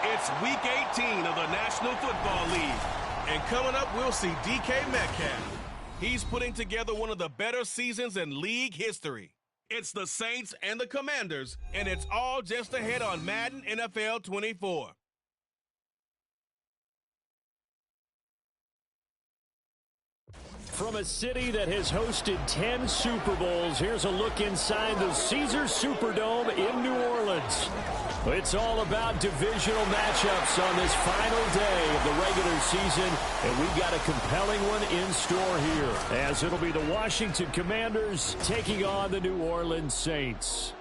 It's Week 18 of the National Football League. And coming up, we'll see DK Metcalf. He's putting together one of the better seasons in league history. It's the Saints and the Commanders, and it's all just ahead on Madden NFL 24. From a city that has hosted 10 Super Bowls, here's a look inside the Caesars Superdome in New Orleans. It's all about divisional matchups on this final day of the regular season, and we've got a compelling one in store here, as it'll be the Washington Commanders taking on the New Orleans Saints.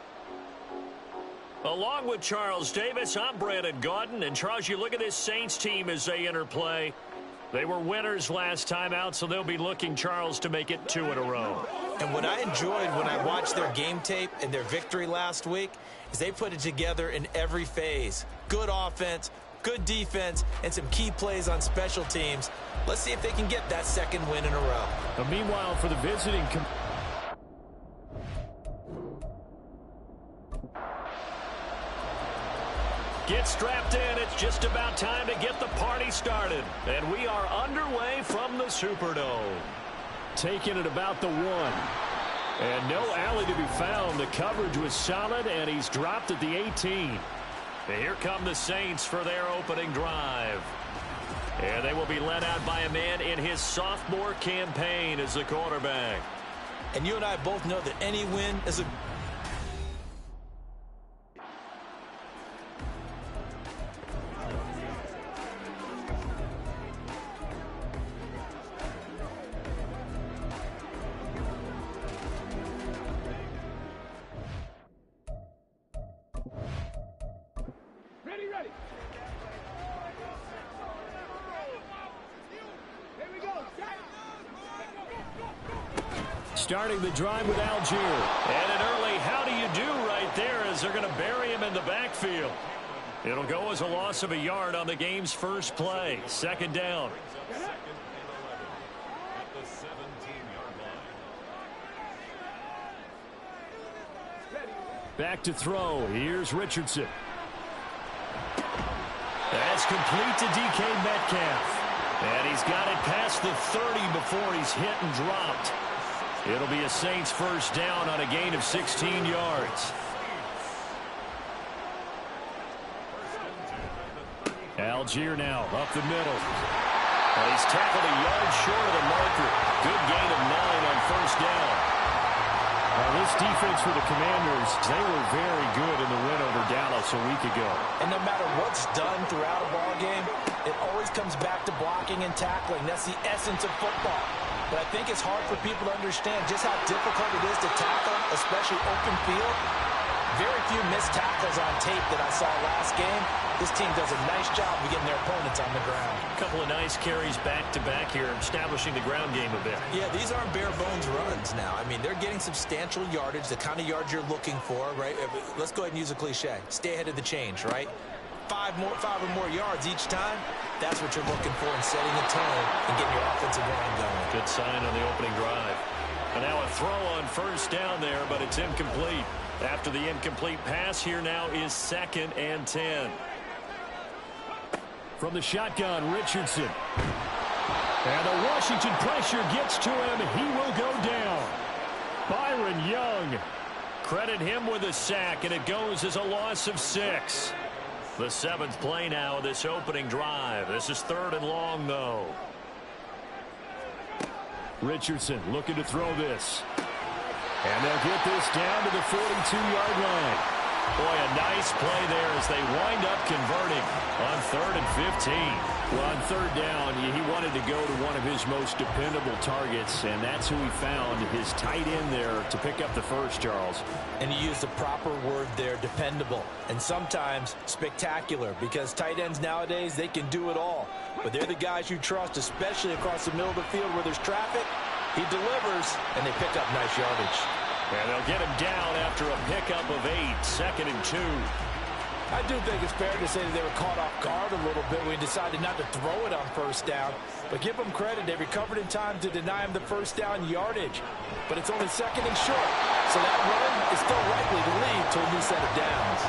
Along with Charles Davis, I'm Brandon Gaudin, and Charles, you look at this Saints team as they enter play. They were winners last time out, so they'll be looking, Charles, to make it 2 in a row. And what I enjoyed when I watched their game tape and their victory last week is they put it together in every phase. Good offense, good defense, and some key plays on special teams. Let's see if they can get that second win in a row. But meanwhile, for the visiting... Get strapped in. It's just about time to get the party started. And we are underway from the Superdome. Taking it about the 1. And no alley to be found. The coverage was solid, and he's dropped at the 18. And here come the Saints for their opening drive. And they will be led out by a man in his sophomore campaign as the quarterback. And you and I both know that any win is a... Starting the drive with Algier. And an early how do you do right there as they're going to bury him in the backfield. It'll go as a loss of a yard on the game's first play. Second down. Back to throw. Here's Richardson. That's complete to DK Metcalf. And he's got it past the 30 before he's hit and dropped. It'll be a Saints first down on a gain of 16 yards. Algier now up the middle. He's tackled a yard short of the marker. Good gain of 9 on first down. This defense for the Commanders, they were very good in the win over Dallas a week ago. And no matter what's done throughout a ball game, it always comes back to blocking and tackling. That's the essence of football. But I think it's hard for people to understand just how difficult it is to tackle, especially open field. Very few missed tackles on tape that I saw last game. This team does a nice job of getting their opponents on the ground. A couple of nice carries back-to-back here, establishing the ground game a bit. Yeah, these aren't bare-bones runs now. I mean, they're getting substantial yardage, the kind of yards you're looking for, right? Let's go ahead and use a cliche. Stay ahead of the change, right? 5 or more yards each time, that's what you're looking for in setting the tone and getting your offensive line going. Good sign on the opening drive. And now a throw on first down there, but it's incomplete. After the incomplete pass, here now is 2nd and 10. From the shotgun, Richardson. And the Washington pressure gets to him. He will go down. Byron Young credit him with a sack, and it goes as a loss of 6. The 7th play now of this opening drive. This is 3rd and long, though. Richardson looking to throw this. And they'll get this down to the 42-yard line. Boy, a nice play there as they wind up converting on 3rd and 15. Well, on 3rd down, he wanted to go to one of his most dependable targets, and that's who he found, his tight end there, to pick up the first, Charles. And he used the proper word there, dependable, and sometimes spectacular, because tight ends nowadays, they can do it all. But they're the guys you trust, especially across the middle of the field where there's traffic. He delivers, and they pick up nice yardage. And they'll get him down after a pickup of 8, 2nd and 2. I do think it's fair to say that they were caught off guard a little bit when he decided not to throw it on 1st down. But give them credit, they recovered in time to deny him the 1st down yardage. But it's only 2nd and short, so that run is still likely to lead to a new set of downs.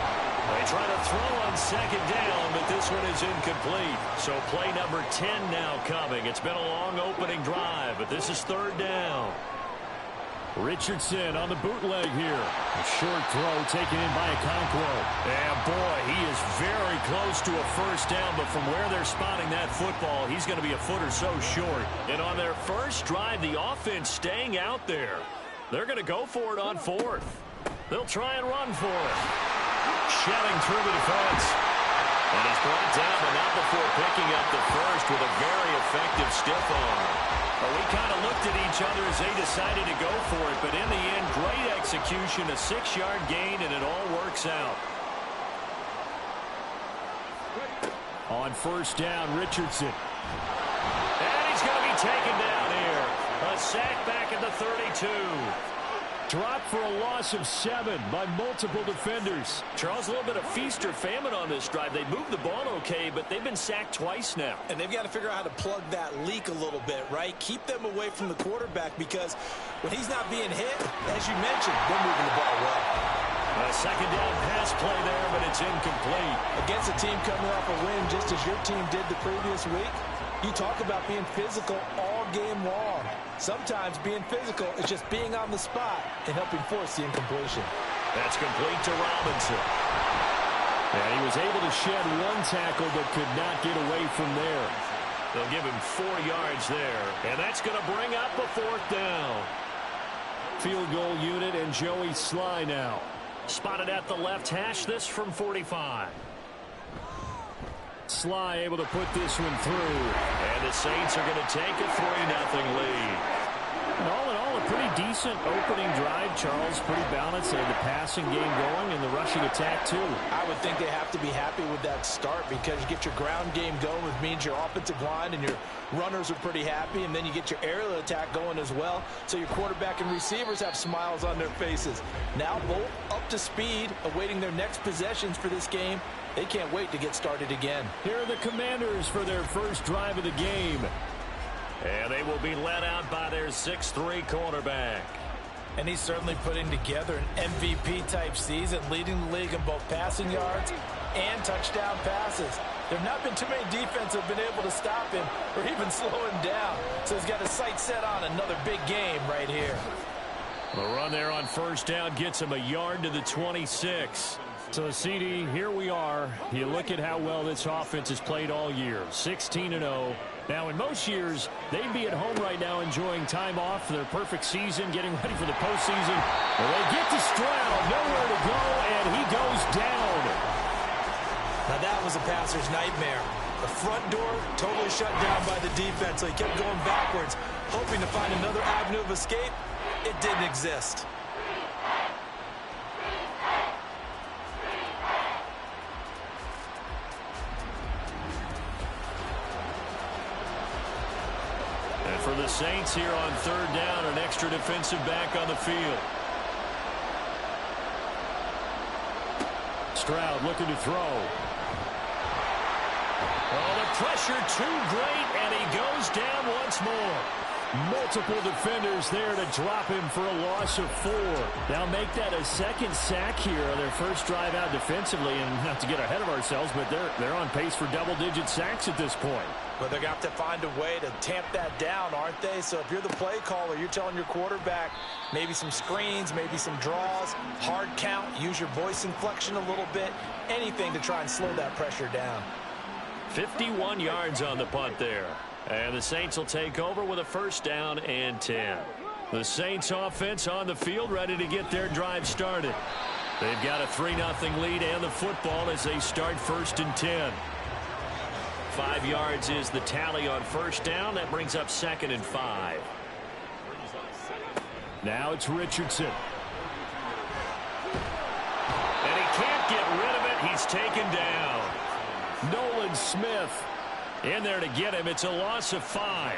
They try to throw on 2nd down, but this one is incomplete. So play number 10 now coming. It's been a long opening drive, but this is 3rd down. Richardson on the bootleg here. A short throw taken in by Okonkwo. And boy, he is very close to a 1st down, but from where they're spotting that football, he's going to be a foot or so short. And on their first drive, the offense staying out there. They're going to go for it on 4th. They'll try and run for it. Shelling through the defense. And he's brought down, but not before picking up the first with a very effective stiff arm. Well, we kind of looked at each other as they decided to go for it, but in the end, great execution, a 6-yard gain, and it all works out. On 1st down, Richardson. And he's going to be taken down here. A sack back at the 32. Dropped for a loss of 7 by multiple defenders. Charles, a little bit of feast or famine on this drive. They moved the ball okay, but they've been sacked twice now. And they've got to figure out how to plug that leak a little bit, right? Keep them away from the quarterback, because when he's not being hit, as you mentioned, they're moving the ball well. A 2nd down pass play there, but it's incomplete. Against a team coming off a win, just as your team did the previous week, you talk about being physical all game long. Sometimes being physical is just being on the spot and helping force the incompletion. That's complete to Robinson. And he was able to shed 1 tackle but could not get away from there. They'll give him 4 yards there, and that's going to bring up a 4th down. Field goal unit and Joey Sly now. Spotted at the left hash, this from 45. Sly able to put this one through. And the Saints are going to take a 3-0 lead. And all in all, a pretty decent opening drive, Charles. Pretty balanced. They had the passing game going and the rushing attack, too. I would think they have to be happy with that start, because you get your ground game going, which means your offensive line and your runners are pretty happy, and then you get your aerial attack going as well, so your quarterback and receivers have smiles on their faces. Now both up to speed, awaiting their next possessions for this game. They can't wait to get started again. Here are the Commanders for their first drive of the game. And they will be led out by their 6'3" quarterback. And he's certainly putting together an MVP-type season, leading the league in both passing yards and touchdown passes. There have not been too many defenses that have been able to stop him or even slow him down. So he's got his sights set on another big game right here. The run there on 1st down gets him a yard to the 26. So, CD, here we are. You look at how well this offense has played all year, 16-0. Now, in most years, they'd be at home right now enjoying time off for their perfect season, getting ready for the postseason. Well, they get to Stroud, nowhere to go, and he goes down. Now, that was a passer's nightmare. The front door totally shut down by the defense, so he kept going backwards, hoping to find another avenue of escape. It didn't exist. For the Saints here on 3rd down, an extra defensive back on the field. Stroud looking to throw. Oh, the pressure too great, and he goes down once more. Multiple defenders there to drop him for a loss of 4. Now make that a 2nd sack here on their first drive out defensively, and not to get ahead of ourselves, but they're on pace for double-digit sacks at this point. But they're going to have to find a way to tamp that down, aren't they? So if you're the play caller, you're telling your quarterback maybe some screens, maybe some draws, hard count, use your voice inflection a little bit, anything to try and slow that pressure down. 51 yards on the punt there. And the Saints will take over with a first down and 10. The Saints offense on the field ready to get their drive started. They've got a 3-0 lead and the football as they start first and 10. 5 yards is the tally on first down. That brings up second and 5. Now it's Richardson. And he can't get rid of it. He's taken down. Nolan Smith in there to get him. It's a loss of 5.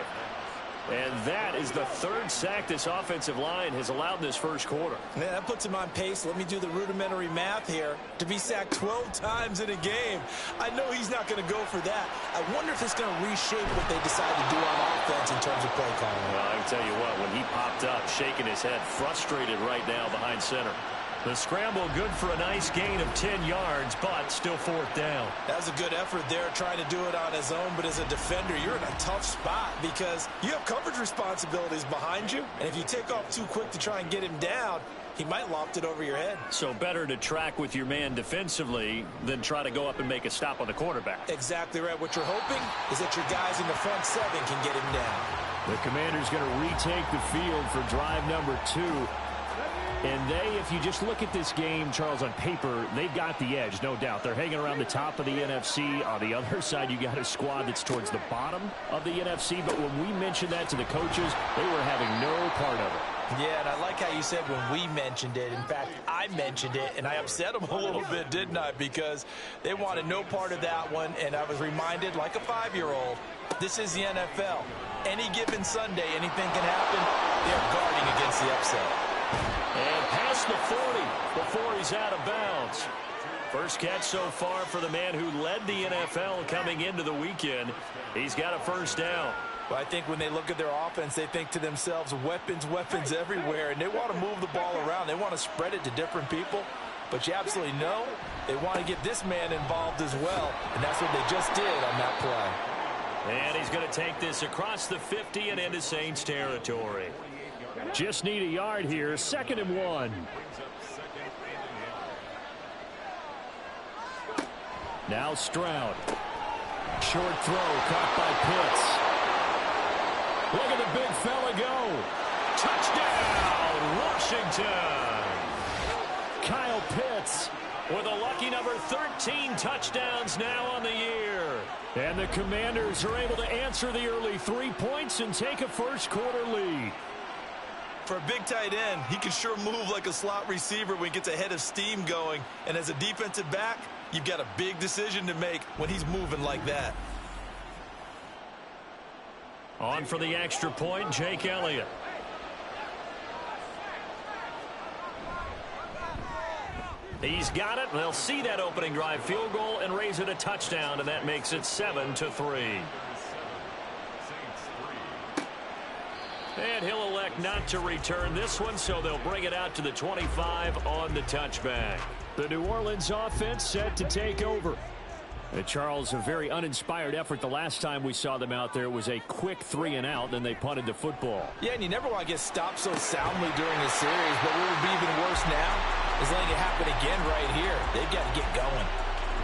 And that is the third sack this offensive line has allowed in this first quarter. Man, that puts him on pace. Let me do the rudimentary math here. To be sacked 12 times in a game. I know he's not going to go for that. I wonder if it's going to reshape what they decide to do on offense in terms of play calling. Well, I can tell you what, when he popped up, shaking his head, frustrated right now behind center. The scramble good for a nice gain of 10 yards, but still fourth down. That was a good effort there, trying to do it on his own, but as a defender, you're in a tough spot because you have coverage responsibilities behind you, and if you take off too quick to try and get him down, he might loft it over your head. So better to track with your man defensively than try to go up and make a stop on the quarterback. Exactly right. What you're hoping is that your guys in the front seven can get him down. The Commanders going to retake the field for drive number 2. And they, if you just look at this game, Charles, on paper, they've got the edge, no doubt. They're hanging around the top of the NFC. On the other side, you got a squad that's towards the bottom of the NFC. But when we mentioned that to the coaches, they were having no part of it. Yeah, and I like how you said when we mentioned it. In fact, I mentioned it, and I upset them a little bit, didn't I? Because they wanted no part of that one, and I was reminded, like a 5-year-old, this is the NFL. Any given Sunday, anything can happen. They're guarding against the upset. And past the 40 before he's out of bounds. First catch so far for the man who led the NFL coming into the weekend. He's got a first down. Well, I think when they look at their offense, they think to themselves, weapons, weapons everywhere, and they want to move the ball around. They want to spread it to different people. But you absolutely know they want to get this man involved as well, and that's what they just did on that play. And he's going to take this across the 50 and into Saints territory. Just need a yard here. Second and 1. Now Stroud. Short throw caught by Pitts. Look at the big fella go. Touchdown, Washington. Kyle Pitts with a lucky number 13 touchdowns now on the year. And the Commanders are able to answer the early 3 points and take a first quarter lead. For a big tight end, he can sure move like a slot receiver when he gets a head of steam going. And as a defensive back, you've got a big decision to make when he's moving like that. On for the extra point, Jake Elliott. He's got it. They'll see that opening drive field goal and raise it a touchdown, and that makes it 7-3. And he'll elect not to return this one, so they'll bring it out to the 25 on the touchback. The New Orleans offense set to take over. Charles, a very uninspired effort the last time we saw them out there. It was a quick 3-and-out, then they punted the football. Yeah, and you never want to get stopped so soundly during a series, but what would be even worse now is letting it happen again right here. They've got to get going.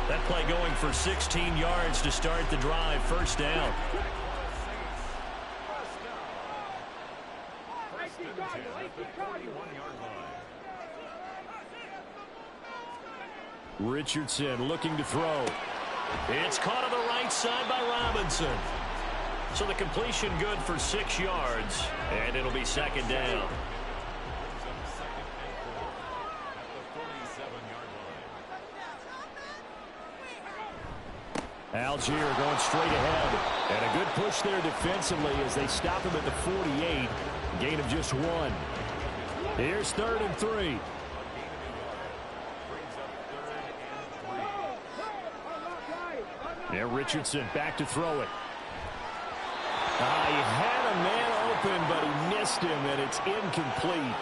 That play going for 16 yards to start the drive, first down. Richardson looking to throw. It's caught on the right side by Robinson. So the completion good for 6 yards, and it'll be second down. Algier going straight ahead. And a good push there defensively as they stop him at the 48. Gain of just 1. Here's 3rd and 3. Yeah, Richardson back to throw it. He had a man open, but he missed him, and it's incomplete.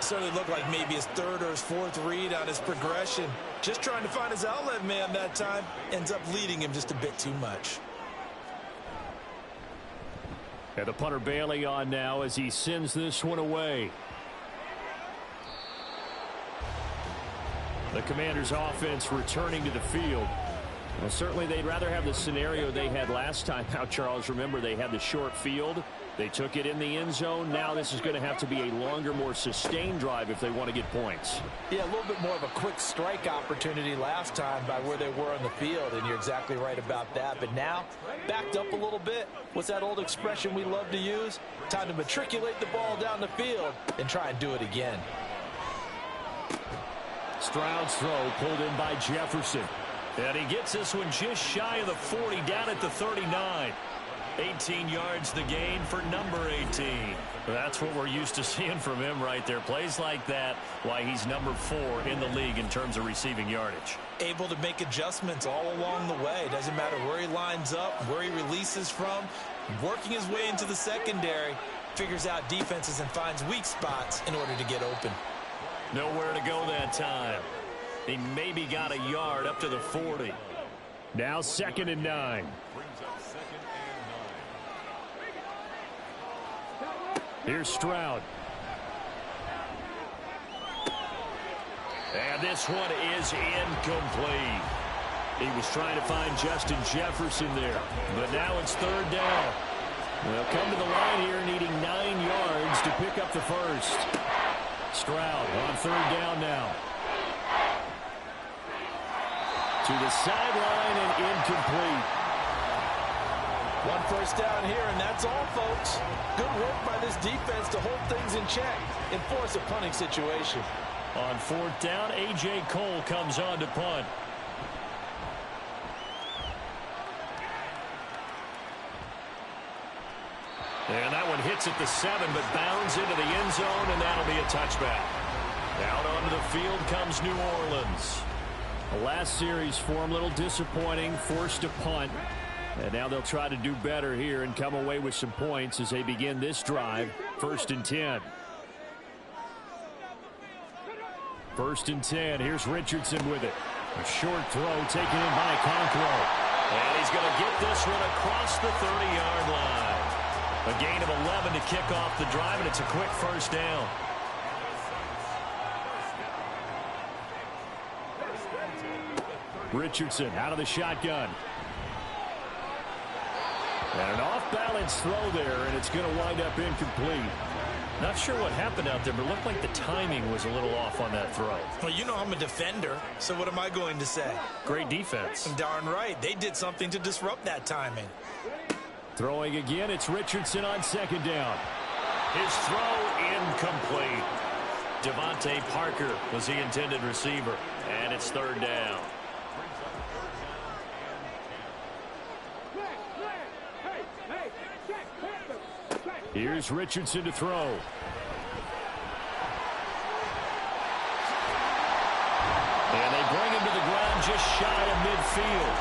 Certainly looked like maybe his 3rd or his 4th read on his progression. Just trying to find his outlet man that time. Ends up leading him just a bit too much. And the punter Bailey on now as he sends this one away. The Commanders' offense returning to the field. Well, certainly they'd rather have the scenario they had last time out, Charles. Remember, they had the short field. They took it in the end zone. Now this is going to have to be a longer, more sustained drive if they want to get points. Yeah, a little bit more of a quick strike opportunity last time by where they were on the field, and you're exactly right about that. But now, backed up a little bit. What's that old expression we love to use? Time to matriculate the ball down the field and try and do it again. Stroud's throw pulled in by Jefferson. And he gets this one just shy of the 40, down at the 39. 18 yards the gain for number 18. That's what we're used to seeing from him right there. Plays like that, why he's number 4 in the league in terms of receiving yardage. Able to make adjustments all along the way. Doesn't matter where he lines up, where he releases from. Working his way into the secondary, figures out defenses and finds weak spots in order to get open. Nowhere to go that time. He maybe got a yard up to the 40. Now 2nd and 9. Here's Stroud. And this one is incomplete. He was trying to find Justin Jefferson there. But now it's 3rd down. They'll come to the line here needing 9 yards to pick up the first. Stroud on 3rd down now. To the sideline and incomplete. 1 first down here, and that's all, folks. Good work by this defense to hold things in check and force a punting situation. On 4th down, A.J. Cole comes on to punt. And that one hits at the 7, but bounds into the end zone, and that'll be a touchback. Out onto the field comes New Orleans. The last series for him, a little disappointing, forced to punt. And now they'll try to do better here and come away with some points as they begin this drive. 1st and 10. 1st and 10. Here's Richardson with it. A short throw taken in by Conquero. And he's going to get this one across the 30-yard line. A gain of 11 to kick off the drive, and it's a quick 1st down. Richardson out of the shotgun. And an off-balance throw there, and it's going to wind up incomplete. Not sure what happened out there, but it looked like the timing was a little off on that throw. Well, you know I'm a defender, so what am I going to say? Great defense. Darn right. They did something to disrupt that timing. Throwing again, it's Richardson on 2nd down. His throw incomplete. Devontae Parker was the intended receiver, and it's 3rd down. Here's Richardson to throw. And they bring him to the ground just shy of midfield.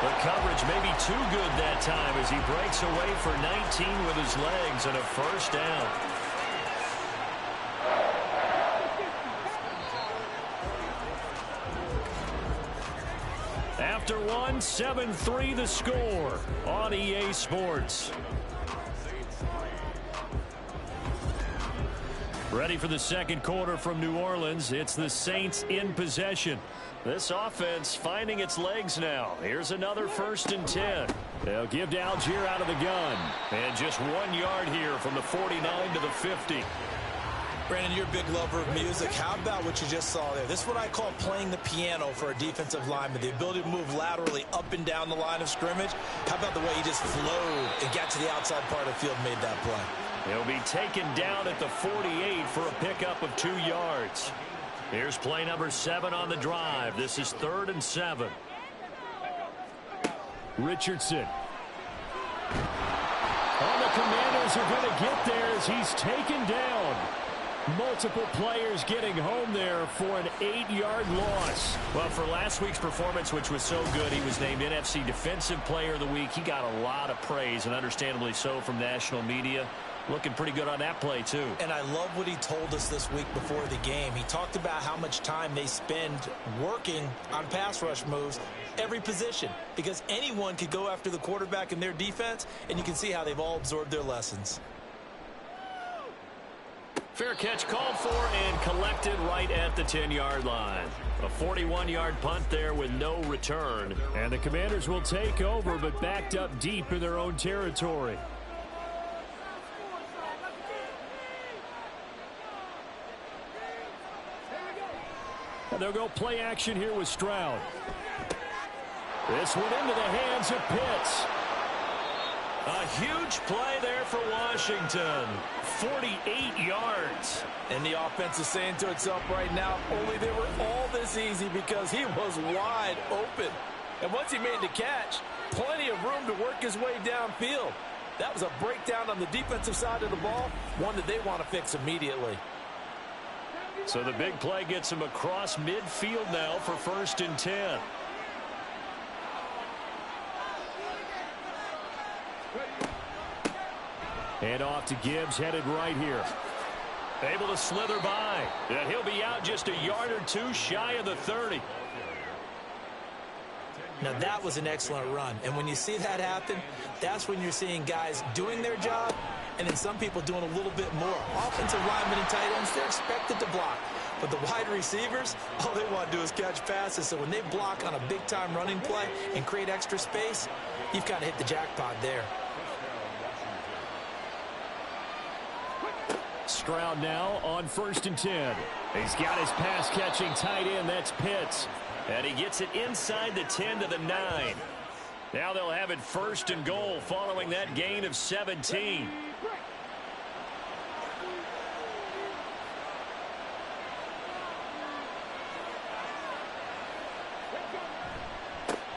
The coverage may be too good that time as he breaks away for 19 with his legs and a 1st down. After 1, 7-3 the score on EA Sports. Ready for the 2nd quarter from New Orleans. It's the Saints in possession. This offense finding its legs now. Here's another 1st and 10. They'll give to Algier out of the gun. And just 1 yard here from the 49 to the 50. Brandon, you're a big lover of music. How about what you just saw there? This is what I call playing the piano for a defensive lineman. The ability to move laterally up and down the line of scrimmage. How about the way he just flowed and got to the outside part of the field and made that play? He'll be taken down at the 48 for a pickup of 2 yards. Here's play number 7 on the drive. This is 3rd and 7. Richardson. Oh, the Commanders are going to get there as he's taken down. Multiple players getting home there for an 8-yard loss. Well, for last week's performance, which was so good, he was named NFC Defensive Player of the Week. He got a lot of praise, and understandably so, from national media. Looking pretty good on that play, too. And I love what he told us this week before the game. He talked about how much time they spend working on pass rush moves, every position, because anyone could go after the quarterback in their defense, and you can see how they've all absorbed their lessons. Fair catch called for and collected right at the 10-yard line. A 41-yard punt there with no return. And the Commanders will take over, but backed up deep in their own territory. And they'll go play action here with Stroud. This one into the hands of Pitts. A huge play there for Washington. 48 yards. And the offense is saying to itself right now, only they were all this easy because he was wide open. And once he made the catch, plenty of room to work his way downfield. That was a breakdown on the defensive side of the ball, one that they want to fix immediately. So the big play gets him across midfield now for 1st and 10. And off to Gibbs, headed right here. Able to slither by. And he'll be out just a yard or two shy of the 30. Now that was an excellent run. And when you see that happen, that's when you're seeing guys doing their job and then some people doing a little bit more. Offensive linemen and tight ends, they're expected to block. But the wide receivers, all they want to do is catch passes. So when they block on a big-time running play and create extra space, you've kind of hit the jackpot there. Stroud now on 1st and 10. He's got his pass-catching tight end. That's Pitts. And he gets it inside the 10 to the 9. Now they'll have it 1st and goal following that gain of 17.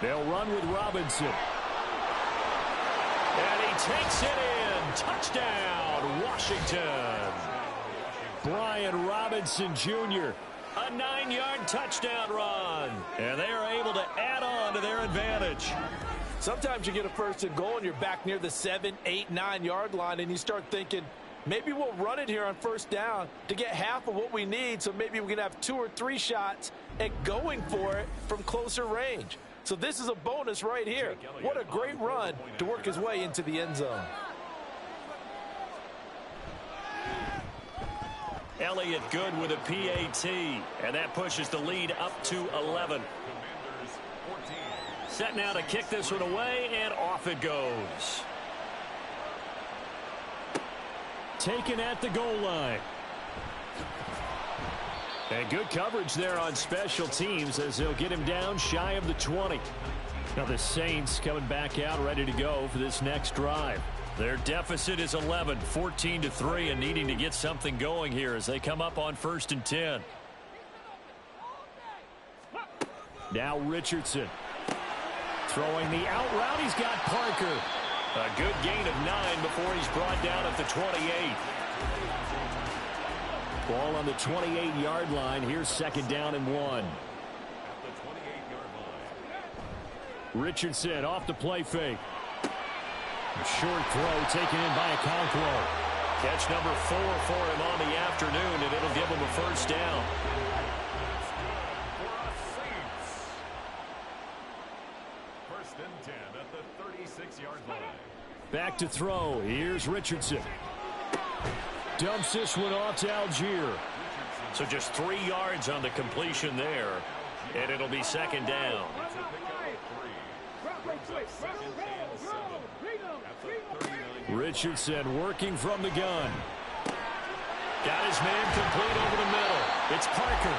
They'll run with Robinson. And he takes it in. Touchdown, Washington. Brian Robinson Jr., a 9-yard touchdown run. And they are able to add on to their advantage. Sometimes you get a 1st and goal and you're back near the 7, 8, 9-yard line and you start thinking, maybe we'll run it here on 1st down to get half of what we need, so maybe we can have 2 or 3 shots at going for it from closer range. So this is a bonus right here. What a great run to work his way into the end zone. Elliott good with a PAT, and that pushes the lead up to 11. Set now to kick this one away, and off it goes. Taken at the goal line. And good coverage there on special teams as they'll get him down shy of the 20. Now the Saints coming back out ready to go for this next drive. Their deficit is 11, 14-3, and needing to get something going here as they come up on 1st and 10. Now Richardson. Throwing the out route, he's got Parker. A good gain of 9 before he's brought down at the 28. Ball on the 28-yard line. Here's 2nd down and 1. Richardson off the play fake. Short throw taken in by Okonkwo. Catch number 4 for him on the afternoon, and it'll give him a 1st down. Back to throw. Here's Richardson. Dumps this one off to Algier. So just 3 yards on the completion there, and it'll be 2nd down. Richardson working from the gun. Got his man complete over the middle. It's Parker.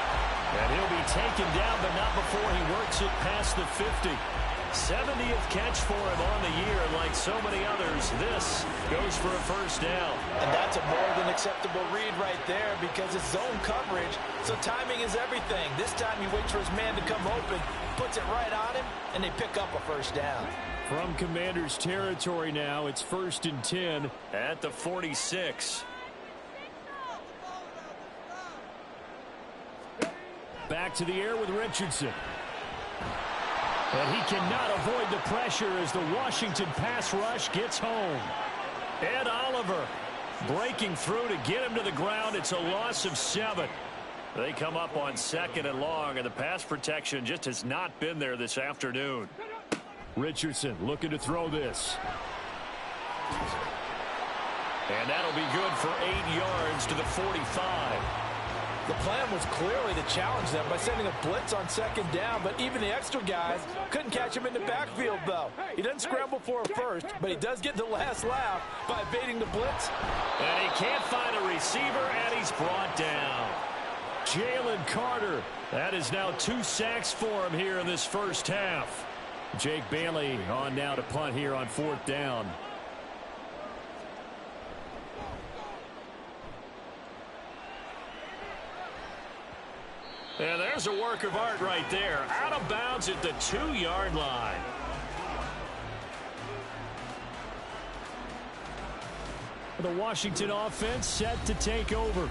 And he'll be taken down, but not before he works it past the 50. 70th catch for him on the year, and like so many others, this goes for a 1st down. And that's a more than acceptable read right there because it's zone coverage, so timing is everything. This time he waits for his man to come open, puts it right on him, and they pick up a 1st down. From Commanders territory now, it's 1st and 10 at the 46. Back to the air with Richardson. And he cannot avoid the pressure as the Washington pass rush gets home. Ed Oliver Breaking through to get him to the ground. It's a loss of 7. They come up on 2nd and long, and the pass protection just has not been there this afternoon. Richardson looking to throw this. And that'll be good for 8 yards to the 45. The plan was clearly to challenge them by sending a blitz on 2nd down, but even the extra guys couldn't catch him in the backfield, though. He doesn't scramble for it first, but he does get the last laugh by evading the blitz. And he can't find a receiver, and he's brought down. Jalen Carter. That is now 2 sacks for him here in this first half. Jake Bailey on now to punt here on 4th down. And there's a work of art right there. Out of bounds at the 2-yard line. The Washington offense set to take over.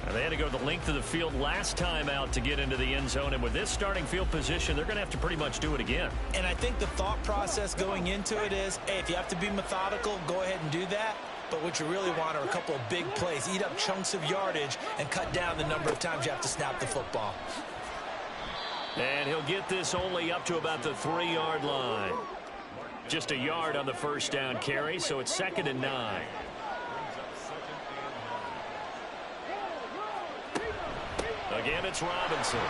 And they had to go the length of the field last time out to get into the end zone. And with this starting field position, they're going to have to pretty much do it again. And I think the thought process going into it is, hey, if you have to be methodical, go ahead and do that. But what you really want are a couple of big plays. Eat up chunks of yardage and cut down the number of times you have to snap the football. And he'll get this only up to about the 3-yard line. Just a yard on the first down carry, so it's 2nd and 9. Again, it's Robinson.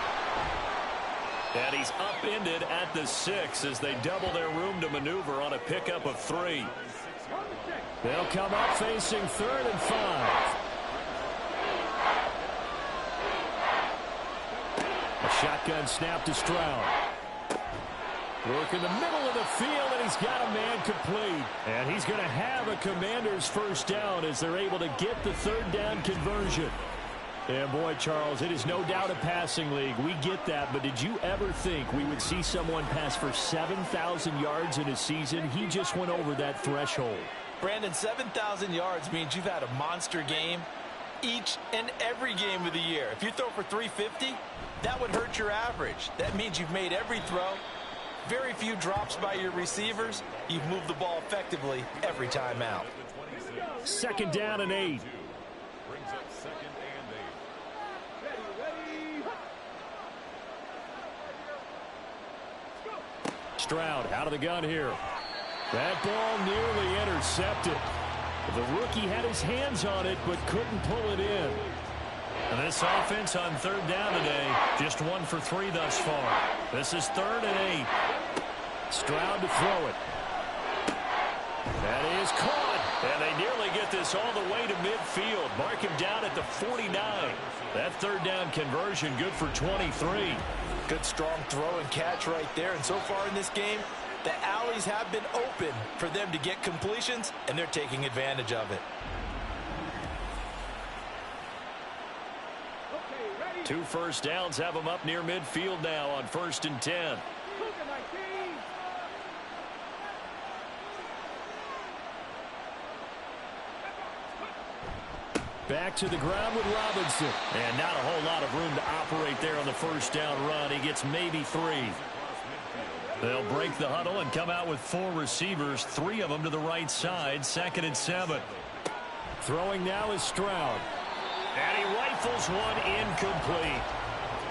And he's upended at the 6 as they double their room to maneuver on a pickup of 3. They'll come up facing 3rd and 5. A shotgun snap to Stroud. Work in the middle of the field, and he's got a man complete. And he's going to have a Commander's first down as they're able to get the 3rd down conversion. And boy, Charles, it is no doubt a passing league. We get that, but did you ever think we would see someone pass for 7,000 yards in a season? He just went over that threshold. Brandon, 7,000 yards means you've had a monster game each and every game of the year. If you throw for 350, that would hurt your average. That means you've made every throw, very few drops by your receivers. You've moved the ball effectively every time out. 2nd down and 8. Stroud out of the gun here. That ball nearly intercepted. The rookie had his hands on it but couldn't pull it in. And this offense on 3rd down today, just 1 for 3 thus far. This is 3rd and 8. Stroud to throw it. That is caught. And they nearly get this all the way to midfield. Mark him down at the 49. That 3rd down conversion good for 23. Good strong throw and catch right there. And so far in this game, the alleys have been open for them to get completions, and they're taking advantage of it. 2 first downs have them up near midfield now on 1st and 10. Back to the ground with Robinson. And not a whole lot of room to operate there on the first down run. He gets maybe 3. They'll break the huddle and come out with 4 receivers, 3 of them to the right side, 2nd and 7. Throwing now is Stroud. And he rifles one incomplete.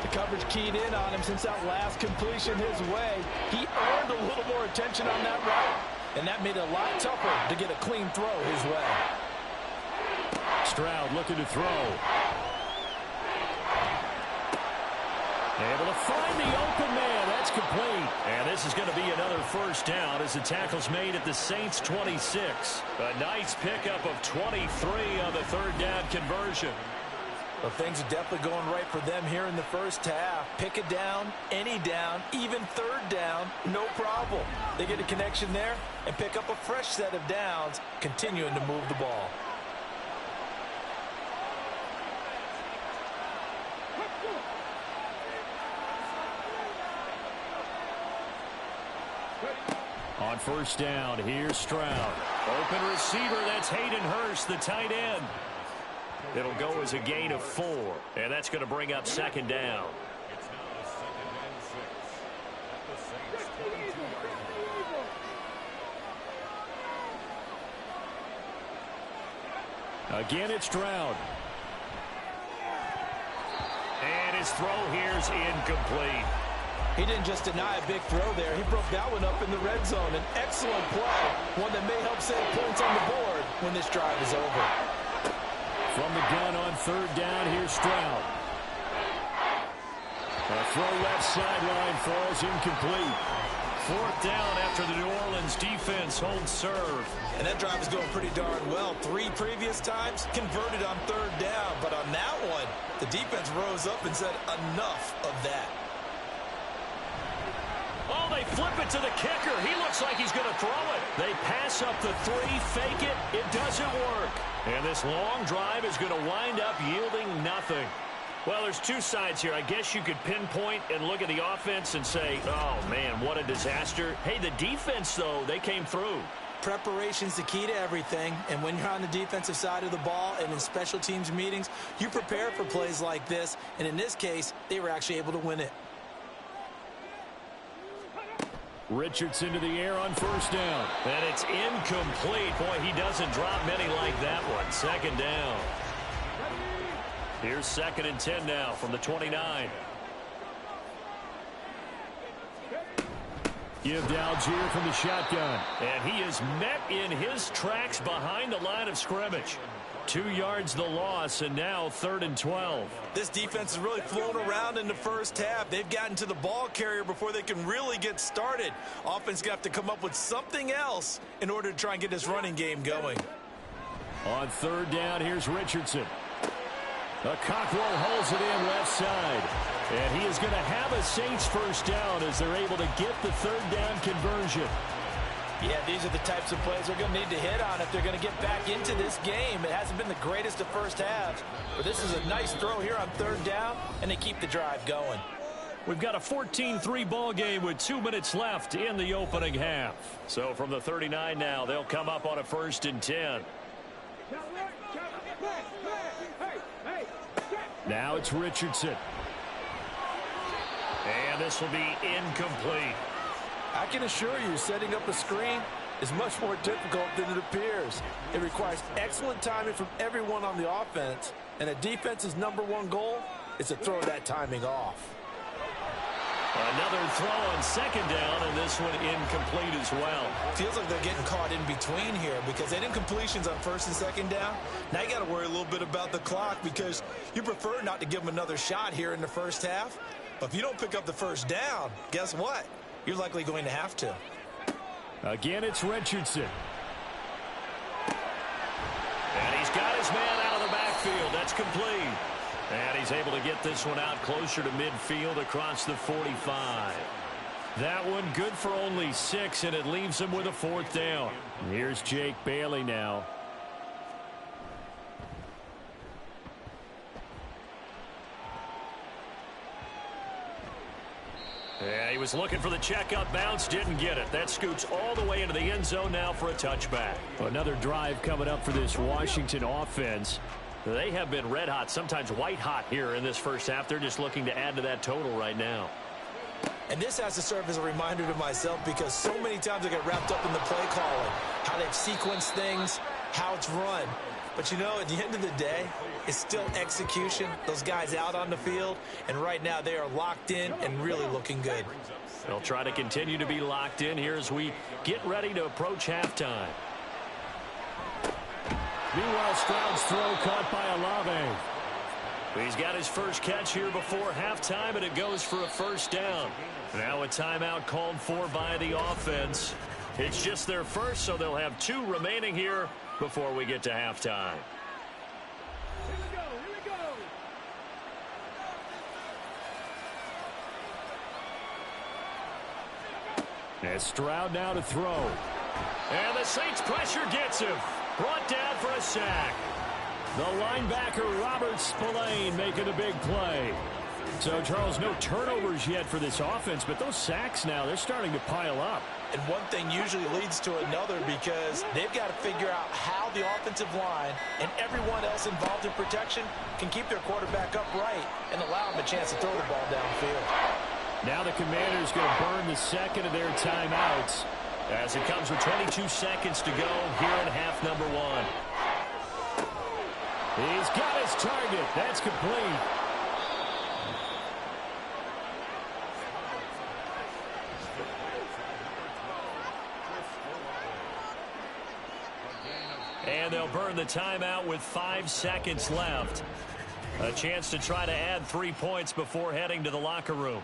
The coverage keyed in on him since that last completion his way. He earned a little more attention on that route, and that made it a lot tougher to get a clean throw his way. Stroud looking to throw. Able to find the open man. That's complete. And this is going to be another first down as the tackle's made at the Saints' 26. A nice pickup of 23 on the 3rd down conversion. Well, things are definitely going right for them here in the first half. Pick it down, any down, even 3rd down, no problem. They get a connection there and pick up a fresh set of downs, continuing to move the ball. On first down, here's Stroud. Open receiver, that's Hayden Hurst, the tight end. It'll go as a gain of 4, and that's going to bring up 2nd down. Again, it's Stroud. And his throw here's incomplete. He didn't just deny a big throw there. He broke that one up in the red zone. An excellent play, one that may help save points on the board when this drive is over. From the gun on third down, here's Stroud. A throw left sideline falls incomplete. Fourth down after the New Orleans defense holds serve. And that drive is going pretty darn well. 3 previous times converted on third down. But on that one, the defense rose up and said enough of that. Oh, they flip it to the kicker. He looks like he's going to throw it. They pass up the 3, fake it. It doesn't work. And this long drive is going to wind up yielding nothing. Well, there's 2 sides here. I guess you could pinpoint and look at the offense and say, oh, man, what a disaster. Hey, the defense, though, they came through. Preparation's the key to everything, and when you're on the defensive side of the ball and in special teams meetings, you prepare for plays like this, and in this case, they were actually able to win it. Richardson to the air on first down. And it's incomplete. Boy, he doesn't drop many like that one. Second down. Here's 2nd and 10 now from the 29. Give to Algier from the shotgun. And he is met in his tracks behind the line of scrimmage. 2 yards the loss, and now 3rd and 12. This defense has really flown around in the first half. They've gotten to the ball carrier before they can really get started. Offense going to have to come up with something else in order to try and get this running game going. On third down, here's Richardson. A Cockrell holds it in left side. And he is going to have a Saints first down as they're able to get the third down conversion. Yeah, these are the types of plays they're going to need to hit on if they're going to get back into this game. It hasn't been the greatest of first halves, but this is a nice throw here on third down, and they keep the drive going. We've got a 14-3 ball game with 2 minutes left in the opening half. So from the 39 now, they'll come up on a 1st and 10. Now it's Richardson. And this will be incomplete. I can assure you, setting up a screen is much more difficult than it appears. It requires excellent timing from everyone on the offense, and a defense's #1 goal is to throw that timing off. Another throw on 2nd down, and this one incomplete as well. Feels like they're getting caught in between here because they did completions on 1st and 2nd down. Now you got to worry a little bit about the clock because you prefer not to give them another shot here in the first half. But if you don't pick up the first down, guess what? You're likely going to have to. Again, it's Richardson. And he's got his man out of the backfield. That's complete. And he's able to get this one out closer to midfield across the 45. That one good for only 6, and it leaves him with a 4th down. Here's Jake Bailey now. Yeah, he was looking for the checkup bounce, didn't get it. That scoots all the way into the end zone now for a touchback. Another drive coming up for this Washington offense. They have been red hot, sometimes white hot here in this first half. They're just looking to add to that total right now. And this has to serve as a reminder to myself because so many times I get wrapped up in the play calling, how they've sequenced things, how it's run. But, you know, at the end of the day, it's still execution. Those guys out on the field, and right now they are locked in and really looking good. They'll try to continue to be locked in here as we get ready to approach halftime. Meanwhile, Stroud's throw caught by Olave. He's got his first catch here before halftime, and it goes for a first down. Now a timeout called for by the offense. It's just their first, so they'll have 2 remaining here before we get to halftime. Here we go. As Stroud now to throw. And the Saints pressure gets him. Brought down for a sack. The linebacker, Robert Spillane, making a big play. So, Charles, no turnovers yet for this offense, but those sacks now, they're starting to pile up. And one thing usually leads to another because they've got to figure out how the offensive line and everyone else involved in protection can keep their quarterback upright and allow him a chance to throw the ball downfield. Now the Commanders going to burn the second of their timeouts as it comes with 22 seconds to go here in half number 1. He's got his target. That's complete. And they'll burn the timeout with 5 seconds left. A chance to try to add 3 points before heading to the locker room.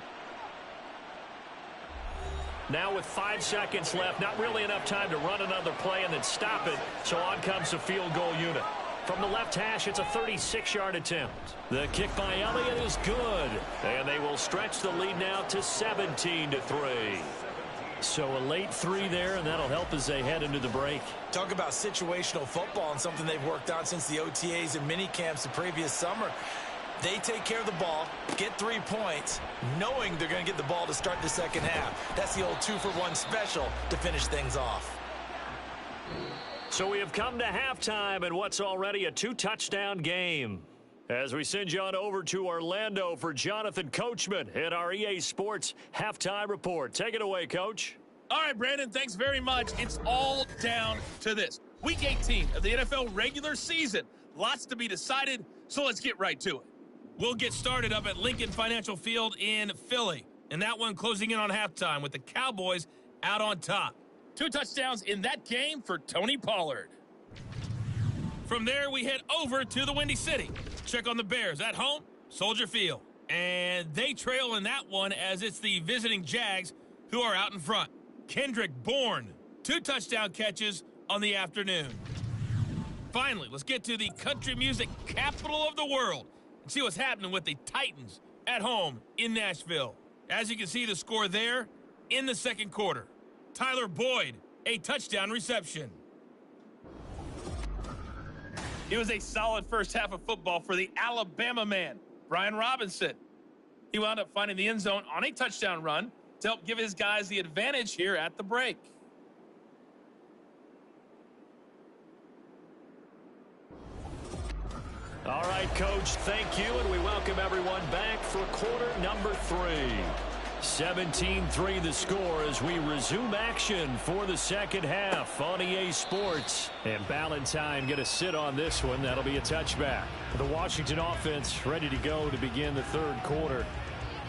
Now with 5 seconds left, not really enough time to run another play and then stop it. So on comes the field goal unit. From the left hash, it's a 36-yard attempt. The kick by Elliott is good. And they will stretch the lead now to 17-3. So a late 3 there, and that'll help as they head into the break. Talk about situational football and something they've worked on since the OTAs and mini camps the previous summer. They take care of the ball, get 3 points, knowing they're going to get the ball to start the second half. That's the old 2-for-1 special to finish things off. So we have come to halftime in what's already a 2-touchdown game. As we send you on over to Orlando for Jonathan Coachman at our EA Sports Halftime Report. Take it away, Coach. All right, Brandon, thanks very much. It's all down to this. Week 18 of the NFL regular season. Lots to be decided, so let's get right to it. We'll get started up at Lincoln Financial Field in Philly. And that one closing in on halftime with the Cowboys out on top. 2 touchdowns in that game for Tony Pollard. From there, we head over to the Windy City. Check on the Bears at home, Soldier Field. And they trail in that one as it's the visiting Jags who are out in front. Kendrick Bourne, 2 touchdown catches on the afternoon. Finally, let's get to the country music capital of the world and see what's happening with the Titans at home in Nashville. As you can see the score there in the second quarter. Tyler Boyd, a touchdown reception. It was a solid first half of football for the Alabama man, Brian Robinson. He wound up finding the end zone on a touchdown run to help give his guys the advantage here at the break. All right, Coach, thank you, and we welcome everyone back for quarter number 3. 17-3 the score as we resume action for the second half on EA Sports. And Ballantyne going to sit on this one. That'll be a touchback. The Washington offense ready to go to begin the third quarter.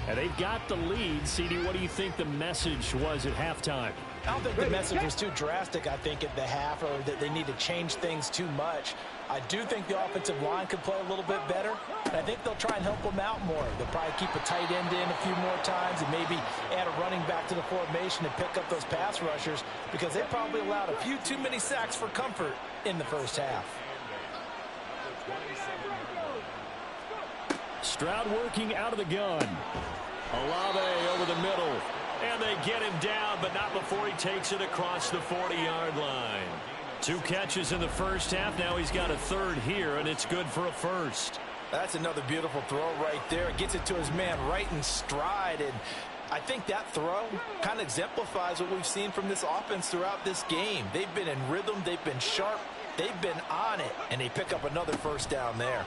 And they've got the lead. CD, what do you think the message was at halftime? I don't think the message was too drastic, I think, at the half, or that they need to change things too much. I do think the offensive line could play a little bit better, and I think they'll try and help them out more. They'll probably keep a tight end in a few more times and maybe add a running back to the formation and pick up those pass rushers because they probably allowed a few too many sacks for comfort in the first half. Stroud working out of the gun. Olave over the middle. And they get him down, but not before he takes it across the 40-yard line. 2 catches in the first half. Now he's got a third here, and it's good for a first. That's another beautiful throw right there. Gets it to his man right in stride. And I think that throw kind of exemplifies what we've seen from this offense throughout this game. They've been in rhythm. They've been sharp. They've been on it. And they pick up another first down there.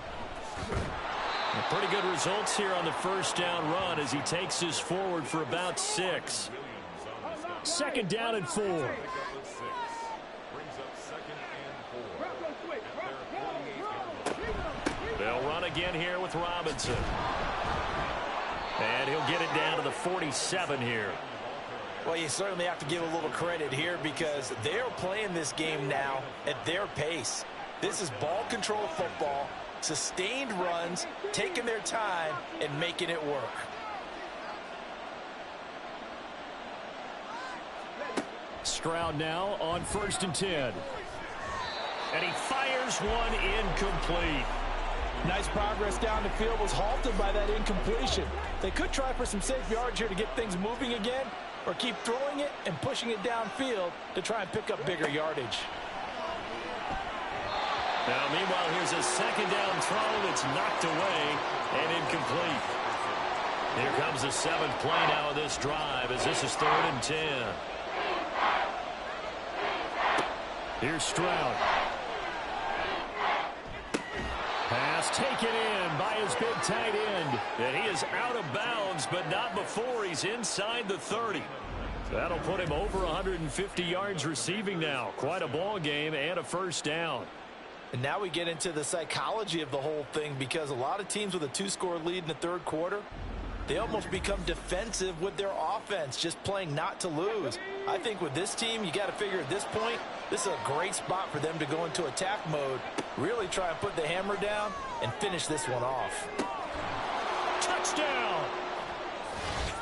Pretty good results here on the first down run as he takes this forward for about 6. Second down and 4. They'll run again here with Robinson. And he'll get it down to the 47 here. Well, you certainly have to give a little credit here because they're playing this game now at their pace. This is ball control football. Sustained runs, taking their time, and making it work. Stroud now on 1st and 10. And he fires one incomplete. Nice progress down the field, was halted by that incompletion. They could try for some safe yards here to get things moving again, or keep throwing it and pushing it downfield to try and pick up bigger yardage. Now, meanwhile, here's a second down throw that's knocked away and incomplete. Here comes the 7th play now of this drive as this is 3rd and 10. Here's Stroud. Pass taken in by his big tight end. And he is out of bounds, but not before he's inside the 30. That'll put him over 150 yards receiving now. Quite a ball game and a first down. And now we get into the psychology of the whole thing, because a lot of teams with a 2-score lead in the third quarter, they almost become defensive with their offense, just playing not to lose. I think with this team, you got to figure at this point, this is a great spot for them to go into attack mode, really try and put the hammer down and finish this one off. Touchdown!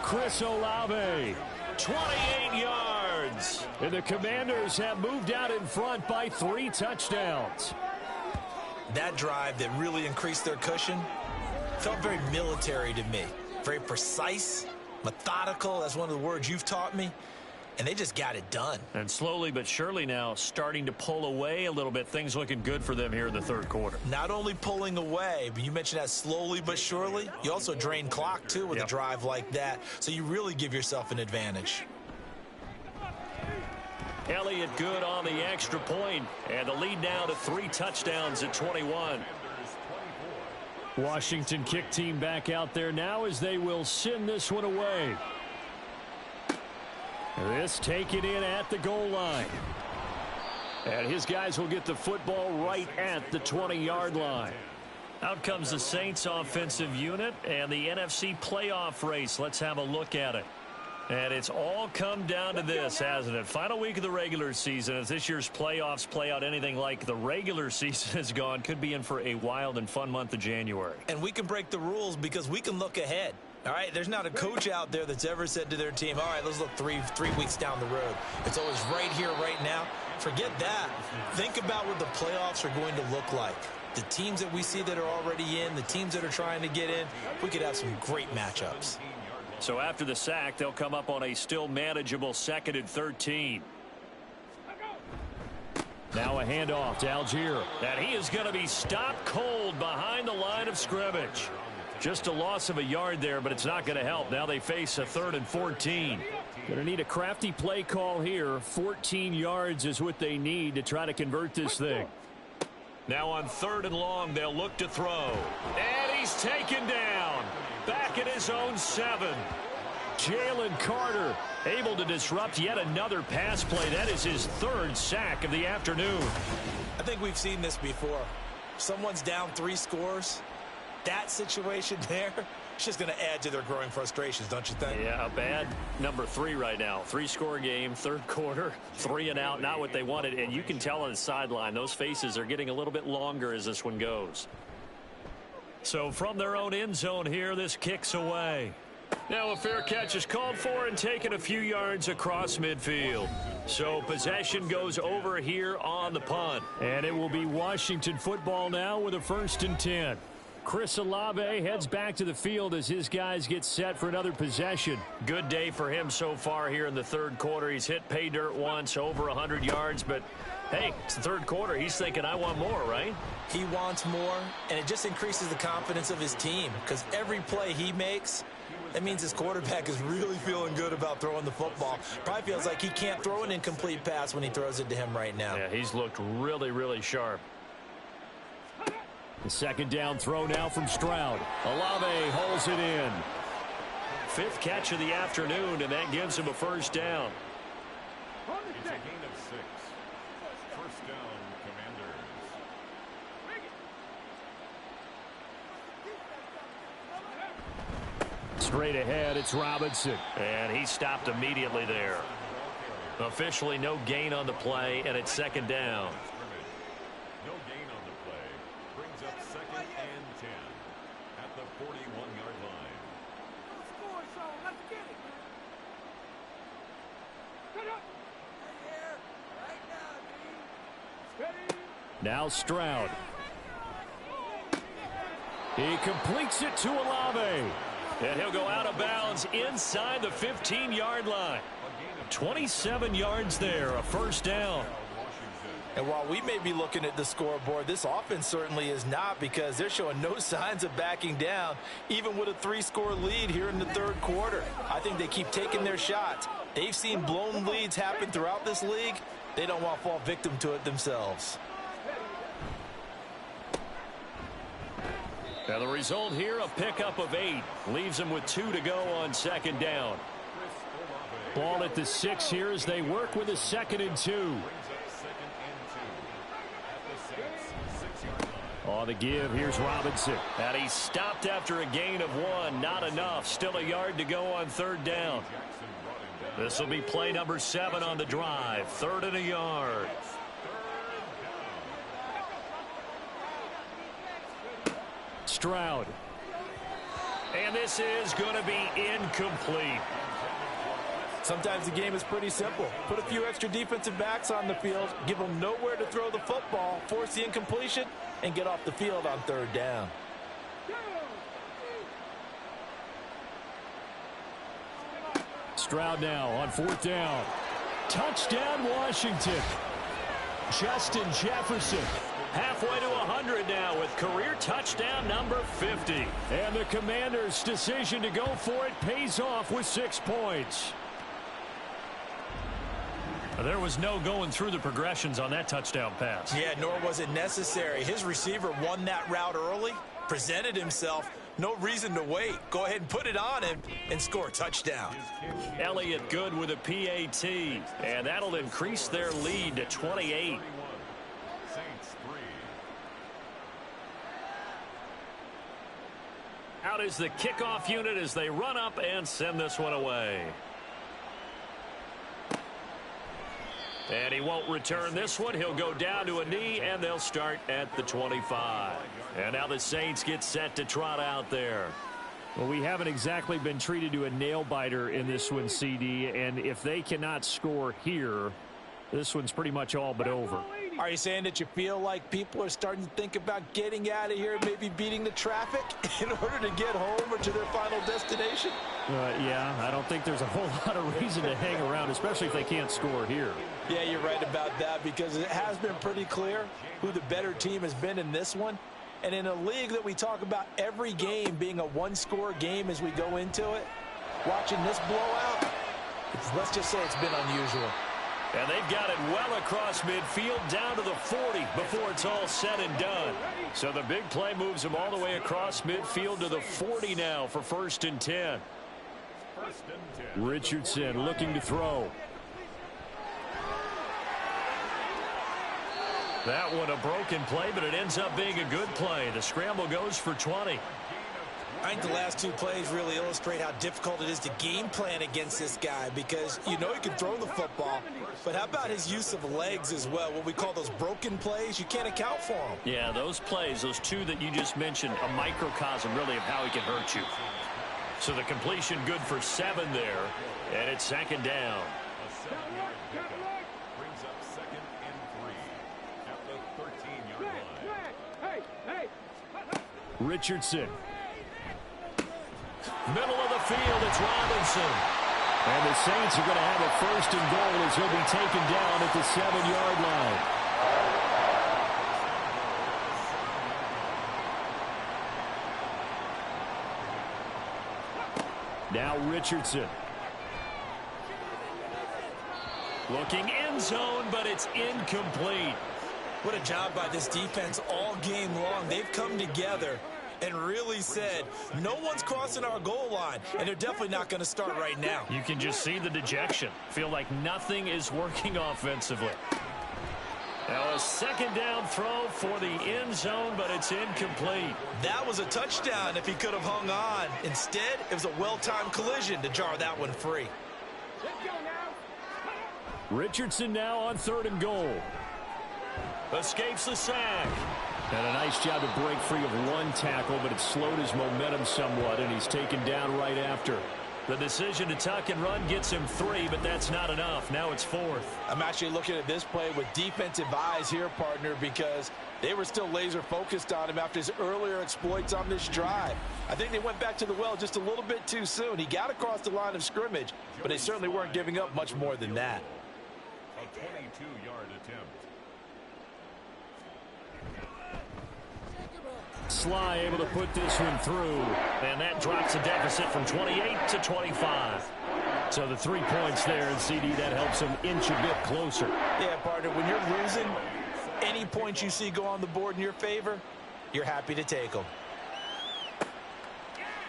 Chris Olave, 28 yards. And the Commanders have moved out in front by 3 touchdowns. That drive that really increased their cushion felt very military to me. Very precise, methodical. That's one of the words you've taught me. And they just got it done. And slowly but surely now starting to pull away a little bit. Things looking good for them here in the third quarter. Not only pulling away, but you mentioned that slowly but surely. You also drain clock, too, with a drive like that. So you really give yourself an advantage. Elliott good on the extra point, and the lead now to 3 touchdowns at 21. Washington kick team back out there now as they will send this one away. This taken in at the goal line. And his guys will get the football right at the 20-yard line. Out comes the Saints offensive unit and the NFC playoff race. Let's have a look at it. And it's all come down to this, hasn't it? Final week of the regular season. As this year's playoffs play out anything like the regular season has gone, could be in for a wild and fun month of January. And we can break the rules because we can look ahead. All right, there's not a coach out there that's ever said to their team, all right, let's look three weeks down the road. It's always right here, right now. Forget that. Think about what the playoffs are going to look like. The teams that we see that are already in, the teams that are trying to get in, we could have some great matchups. So after the sack, they'll come up on a still manageable 2nd and 13. Now a handoff to Algier. And he is going to be stopped cold behind the line of scrimmage. Just a loss of a yard there, but it's not going to help. Now they face a 3rd and 14. Going to need a crafty play call here. 14 yards is what they need to try to convert this thing. Now on 3rd and long, they'll look to throw. And he's taken down. Back at his own 7. Jalen Carter able to disrupt yet another pass play. That is his 3rd sack of the afternoon. I think we've seen this before. Someone's down 3 scores. That situation there, it's just going to add to their growing frustrations, don't you think? Yeah, a bad number 3 right now. 3-score game, 3rd quarter, 3 and out, not what they wanted. And you can tell on the sideline, those faces are getting a little bit longer as this one goes. So from their own end zone here, this kicks away. Now a fair catch is called for and taken a few yards across midfield. So possession goes over here on the punt. And it will be Washington football now with a 1st and 10. Chris Olave heads back to the field as his guys get set for another possession. Good day for him so far here in the 3rd quarter. He's hit pay dirt once, over 100 yards, but hey, it's the 3rd quarter. He's thinking, I want more, right? He wants more, and it just increases the confidence of his team because every play he makes, that means his quarterback is really feeling good about throwing the football. Probably feels like he can't throw an incomplete pass when he throws it to him right now. Yeah, he's looked really, really sharp. The 2nd down throw now from Stroud. Olave holds it in. 5th catch of the afternoon, and that gives him a 1st down. It's a gain of 6. 1st down, Commanders. Straight ahead, it's Robinson. And he stopped immediately there. Officially no gain on the play, and it's 2nd down. No gain on the play. Brings up 2nd and 10 at the 41-yard line. Let's get it, man. Now Stroud. He completes it to Olave. And he'll go out of bounds inside the 15-yard line. 27 yards there, a 1st down. And while we may be looking at the scoreboard, this offense certainly is not, because they're showing no signs of backing down, even with a 3-score lead here in the 3rd quarter. I think they keep taking their shots. They've seen blown leads happen throughout this league. They don't want to fall victim to it themselves. Now the result here, a pickup of 8. Leaves them with 2 to go on 2nd down. Ball at the 6 here as they work with a 2nd and 2. On the give, here's Robinson. And he stopped after a gain of 1. Not enough. Still a yard to go on 3rd down. This will be play number 7 on the drive. 3rd and a yard. Stroud. And this is going to be incomplete. Sometimes the game is pretty simple. Put a few extra defensive backs on the field, give them nowhere to throw the football, force the incompletion, and get off the field on 3rd down. Stroud now on 4th down. Touchdown, Washington. Justin Jefferson. Halfway to 100 now with career touchdown number 50. And the Commanders' decision to go for it pays off with 6 points. There was no going through the progressions on that touchdown pass. Yeah, nor was it necessary. His receiver won that route early, presented himself. No reason to wait. Go ahead and put it on him and score a touchdown. Elliott good with a PAT. And that'll increase their lead to 28. Out is the kickoff unit as they run up and send this one away. And he won't return this one. He'll go down to a knee, and they'll start at the 25. And now the Saints get set to trot out there. Well, we haven't exactly been treated to a nail-biter in this one, CD. And if they cannot score here, this one's pretty much all but over. Are you saying that you feel like people are starting to think about getting out of here, maybe beating the traffic in order to get home or to their final destination? Yeah, I don't think there's a whole lot of reason to hang around, especially if they can't score here. Yeah, you're right about that because it has been pretty clear who the better team has been in this one. And in a league that we talk about every game being a one-score game as we go into it, watching this blowout, let's just say it's been unusual. And they've got it well across midfield down to the 40 before it's all said and done. So the big play moves them all the way across midfield to the 40 now for 1st and 10. Richardson looking to throw. That one a broken play, but it ends up being a good play. The scramble goes for 20. I think the last 2 plays really illustrate how difficult it is to game plan against this guy because you know he can throw the football, but how about his use of legs as well? What we call those broken plays, you can't account for them. Yeah, those plays, those 2 that you just mentioned, a microcosm really of how he can hurt you. So the completion good for 7 there, and it's 2nd down. Brings up 2nd and 3 at the 13-yard line. Richardson. Middle of the field, it's Robinson. And the Saints are going to have a 1st and goal as he'll be taken down at the 7-yard line. Now Richardson. Looking end zone, but it's incomplete. What a job by this defense all game long. They've come together and really said, no one's crossing our goal line, and they're definitely not going to start right now. You can just see the dejection. Feel like nothing is working offensively. Now a 2nd down throw for the end zone, but it's incomplete. That was a touchdown if he could have hung on. Instead, it was a well-timed collision to jar that one free. Richardson now on 3rd and goal. Escapes the sack. And a nice job to break free of 1 tackle, but it slowed his momentum somewhat, and he's taken down right after. The decision to tuck and run gets him 3, but that's not enough. Now it's 4th. I'm actually looking at this play with defensive eyes here, partner, because they were still laser focused on him after his earlier exploits on this drive. I think they went back to the well just a little bit too soon. He got across the line of scrimmage, but they certainly weren't giving up much more than that. A 22-yard attempt. Sly able to put this one through, and that drops the deficit from 28 to 25. So the 3 points there, and CD, that helps them inch a bit closer. Yeah, partner, when you're losing, any points you see go on the board in your favor, you're happy to take them.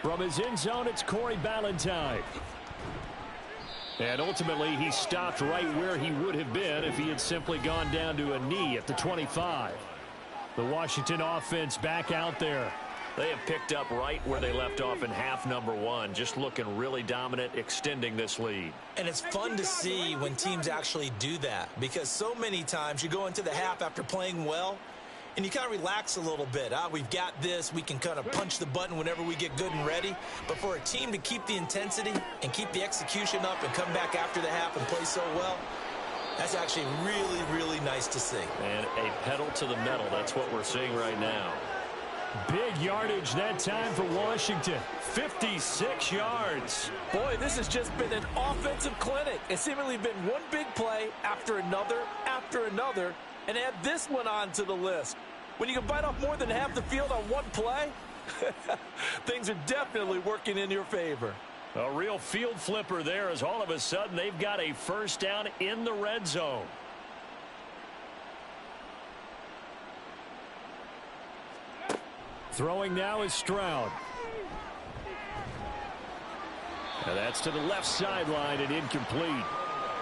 From his end zone, it's Corey Ballantyne. And ultimately, he stopped right where he would have been if he had simply gone down to a knee at the 25. The Washington offense back out there. They have picked up right where they left off in half number one, just looking really dominant, extending this lead. And it's fun to see when teams actually do that, because so many times you go into the half after playing well, and you kind of relax a little bit. We've got this. We can kind of punch the button whenever we get good and ready. But for a team to keep the intensity and keep the execution up and come back after the half and play so well, that's actually really, really nice to see. And a pedal to the metal. That's what we're seeing right now. Big yardage that time for Washington. 56 yards. Boy, this has just been an offensive clinic. It's seemingly been one big play after another, and add this one on to the list. When you can bite off more than half the field on one play, things are definitely working in your favor. A real field flipper there, as all of a sudden they've got a first down in the red zone. Throwing now is Stroud. And that's to the left sideline and incomplete.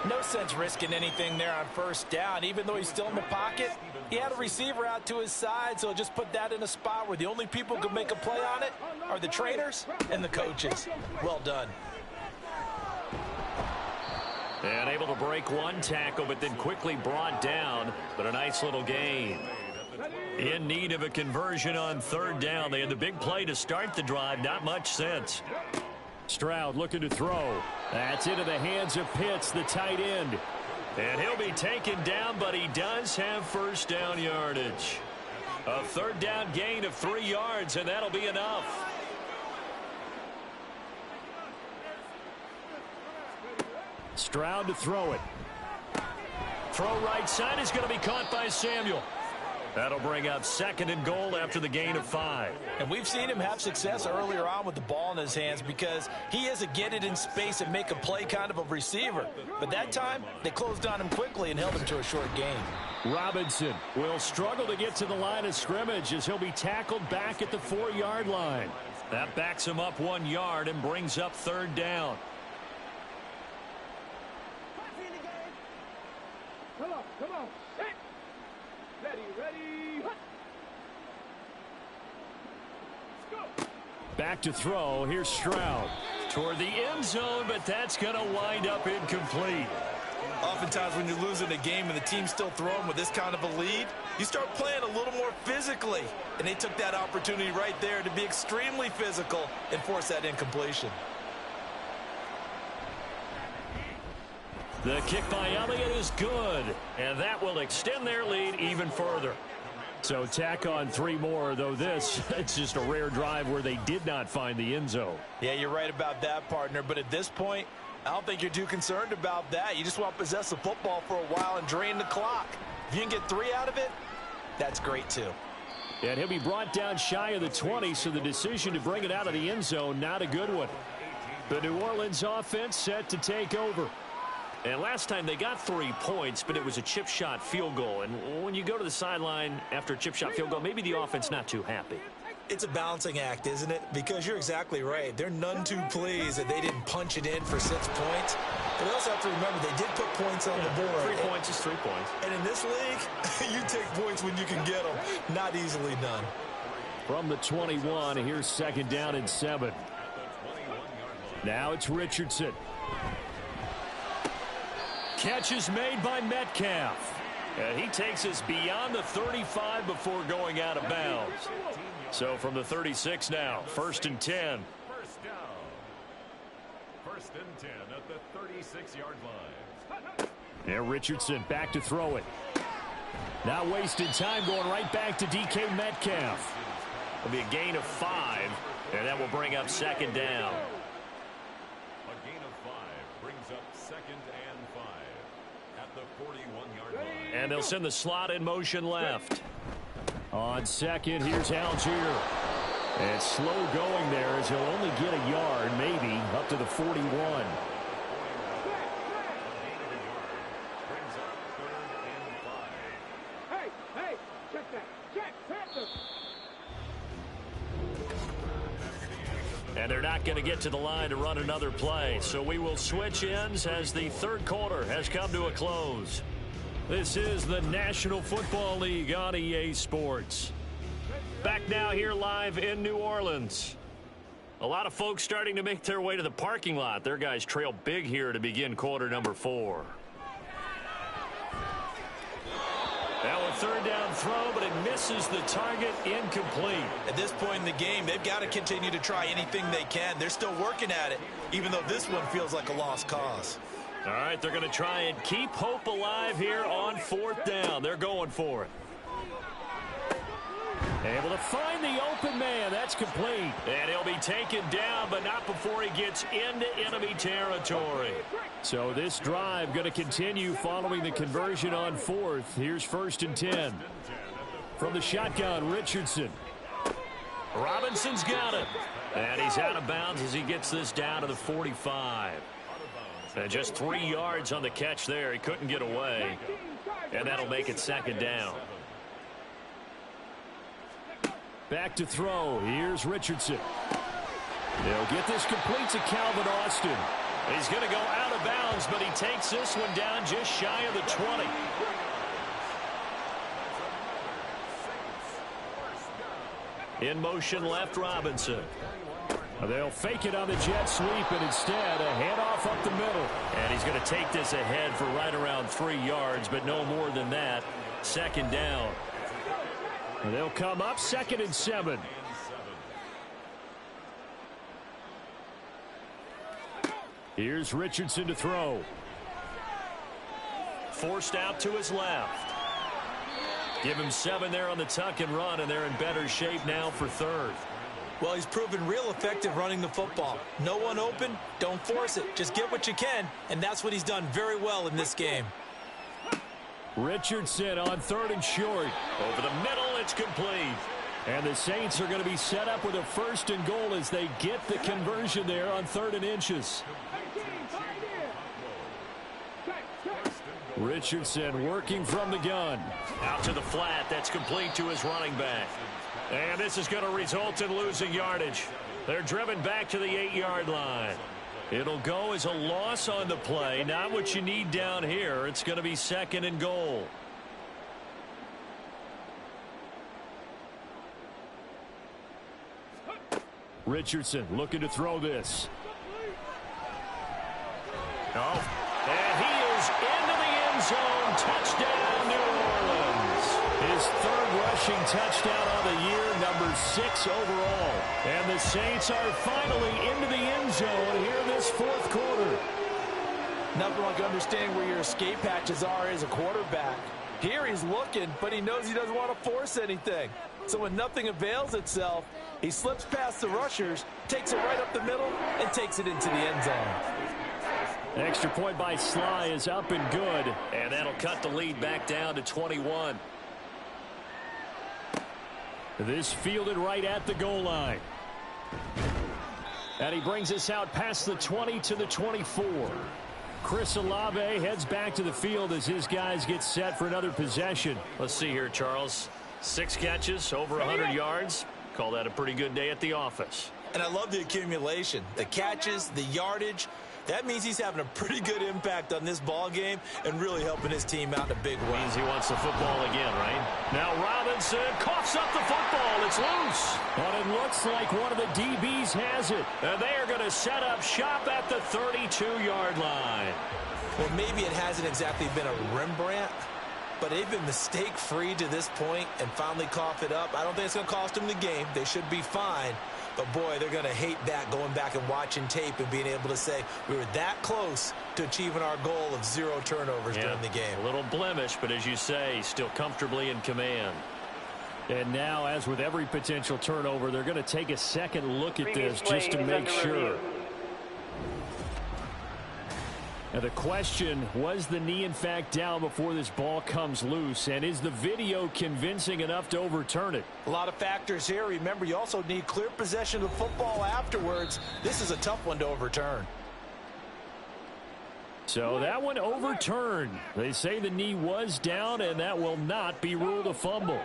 No sense risking anything there on first down. Even though he's still in the pocket, he had a receiver out to his side, so just put that in a spot where the only people who can make a play on it are the trainers and the coaches. Well done. And able to break one tackle, but then quickly brought down. But a nice little gain. In need of a conversion on third down. They had the big play to start the drive. Not much sense. Stroud looking to throw. That's into the hands of Pitts, the tight end. And he'll be taken down, but he does have first down yardage. A third down gain of 3 yards, and that'll be enough. Stroud to throw it. Throw right side is going to be caught by Samuel. That'll bring up 2nd and goal after the gain of 5. And we've seen him have success earlier on with the ball in his hands because he is a get it in space and make a play kind of a receiver. But that time, they closed on him quickly and held him to a short gain. Robinson will struggle to get to the line of scrimmage as he'll be tackled back at the 4-yard line. That backs him up 1 yard and brings up third down. Come on. Set. Ready. Let's go. Back to throw. Here's Stroud. Toward the end zone, but that's going to wind up incomplete. Oftentimes when you're losing a game and the team's still throwing with this kind of a lead, you start playing a little more physically. And they took that opportunity right there to be extremely physical and force that incompletion. The kick by Elliott is good, and that will extend their lead even further. So tack on 3 more, though it's just a rare drive where they did not find the end zone. Yeah, you're right about that, partner. But at this point, I don't think you're too concerned about that. You just want to possess the football for a while and drain the clock. If you can get 3 out of it, that's great too. And he'll be brought down shy of the 20, so the decision to bring it out of the end zone, not a good one. The New Orleans offense set to take over. And last time they got 3 points, but it was a chip shot field goal. And when you go to the sideline after a chip shot field goal, maybe the offense not too happy. It's a balancing act, isn't it? Because you're exactly right. They're none too pleased that they didn't punch it in for 6 points. But they also have to remember they did put points on the board. 3 points is 3 points. And in this league, you take points when you can get them. Not easily done. From the 21, here's 2nd down and 7. Now it's Richardson. Catch is made by Metcalf. And he takes us beyond the 35 before going out of bounds. So from the 36 now, 1st and 10. First down. 1st and 10 at the 36-yard line. And Richardson back to throw it. Not wasting time, going right back to DK Metcalf. It'll be a gain of 5, and that will bring up 2nd down. A gain of 5 brings up 2nd and 5 at the 41-yard line. And they'll send the slot in motion left. On 2nd, here's Algier. And slow going there as he'll only get a yard, maybe, up to the 41. Hey, check that. Check. And they're not going to get to the line to run another play. So we will switch ends as the 3rd quarter has come to a close. This is the National Football League on EA Sports. Back now here live in New Orleans. A lot of folks starting to make their way to the parking lot. Their guys trail big here to begin quarter number 4. Now a third down throw, but it misses the target, incomplete. At this point in the game, they've got to continue to try anything they can. They're still working at it, even though this one feels like a lost cause. All right, they're going to try and keep hope alive here on 4th down. They're going for it. Able to find the open man. That's complete. And he'll be taken down, but not before he gets into enemy territory. So this drive going to continue following the conversion on 4th. Here's 1st and 10. From the shotgun, Richardson. Robinson's got it. And he's out of bounds as he gets this down to the 45. And just 3 yards on the catch there. He couldn't get away. And that'll make it 2nd down. Back to throw. Here's Richardson. They'll get this complete to Calvin Austin. He's going to go out of bounds, but he takes this one down just shy of the 20. In motion left, Robinson. They'll fake it on the jet sweep, and instead a handoff up the middle. And he's going to take this ahead for right around 3 yards, but no more than that. 2nd down. And they'll come up 2nd and 7. Here's Richardson to throw. Forced out to his left. Give him 7 there on the tuck and run, and they're in better shape now for 3rd. Well, he's proven real effective running the football. No one open, don't force it. Just get what you can, and that's what he's done very well in this game. Richardson on 3rd and short. Over the middle, it's complete. And the Saints are going to be set up with a 1st and goal as they get the conversion there on 3rd and inches. Richardson working from the gun. Out to the flat. That's complete to his running back. And this is going to result in losing yardage. They're driven back to the 8-yard line. It'll go as a loss on the play. Not what you need down here. It's going to be 2nd and goal. Richardson looking to throw this. Oh, and he is into the end zone. Touchdown, New Orleans. His 3rd rushing touchdown on the year, number 6 overall. And the Saints are finally into the end zone here in this 4th quarter. Nothing like understanding where your escape hatches are as a quarterback. Here he's looking, but he knows he doesn't want to force anything. So when nothing avails itself, he slips past the rushers, takes it right up the middle, and takes it into the end zone. Extra point by Sly is up and good. And that'll cut the lead back down to 21. This fielded right at the goal line. And he brings us out past the 20 to the 24. Chris Olave heads back to the field as his guys get set for another possession. Let's see here, Charles. 6 catches, over 100 yards. Call that a pretty good day at the office. And I love the accumulation, the catches, the yardage. That means he's having a pretty good impact on this ball game and really helping his team out in a big way. Means he wants the football again, right? Now Robinson coughs up the football. It's loose. But it looks like one of the DBs has it. And they are going to set up shop at the 32-yard line. Well, maybe it hasn't exactly been a Rembrandt, but they've been mistake-free to this point and finally cough it up. I don't think it's going to cost them the game. They should be fine. But, boy, they're going to hate that, going back and watching tape and being able to say we were that close to achieving our goal of 0 turnovers during the game. A little blemish, but as you say, still comfortably in command. And now, as with every potential turnover, they're going to take a second look at this just to make sure. Now the question, was the knee in fact down before this ball comes loose? And is the video convincing enough to overturn it? A lot of factors here. Remember, you also need clear possession of the football afterwards. This is a tough one to overturn. So that one overturned. They say the knee was down, and that will not be ruled a fumble.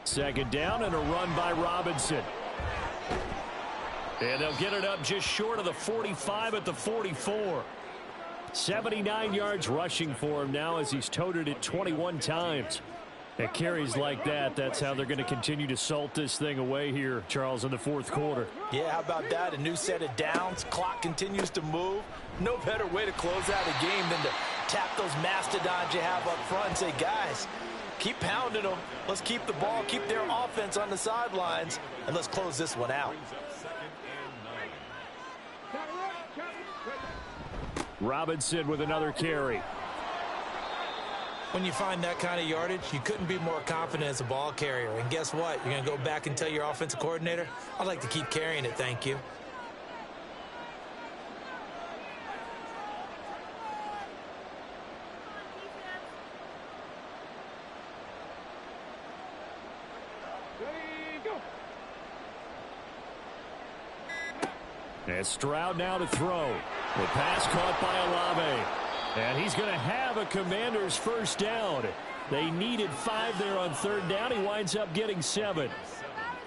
2nd down and a run by Robinson. And they'll get it up just short of the 45 at the 44. 79 yards rushing for him now as he's toted it 21 times. At carries like that, that's how they're going to continue to salt this thing away here, Charles, in the fourth quarter. Yeah, how about that? A new set of downs. Clock continues to move. No better way to close out a game than to tap those mastodons you have up front and say, guys, keep pounding them. Let's keep the ball, keep their offense on the sidelines, and let's close this one out. Robinson with another carry. When you find that kind of yardage, you couldn't be more confident as a ball carrier. And guess what? You're going to go back and tell your offensive coordinator, I'd like to keep carrying it, thank you. And Stroud now to throw. The pass caught by Olave. And he's going to have a Commanders first down. They needed 5 there on third down. He winds up getting 7.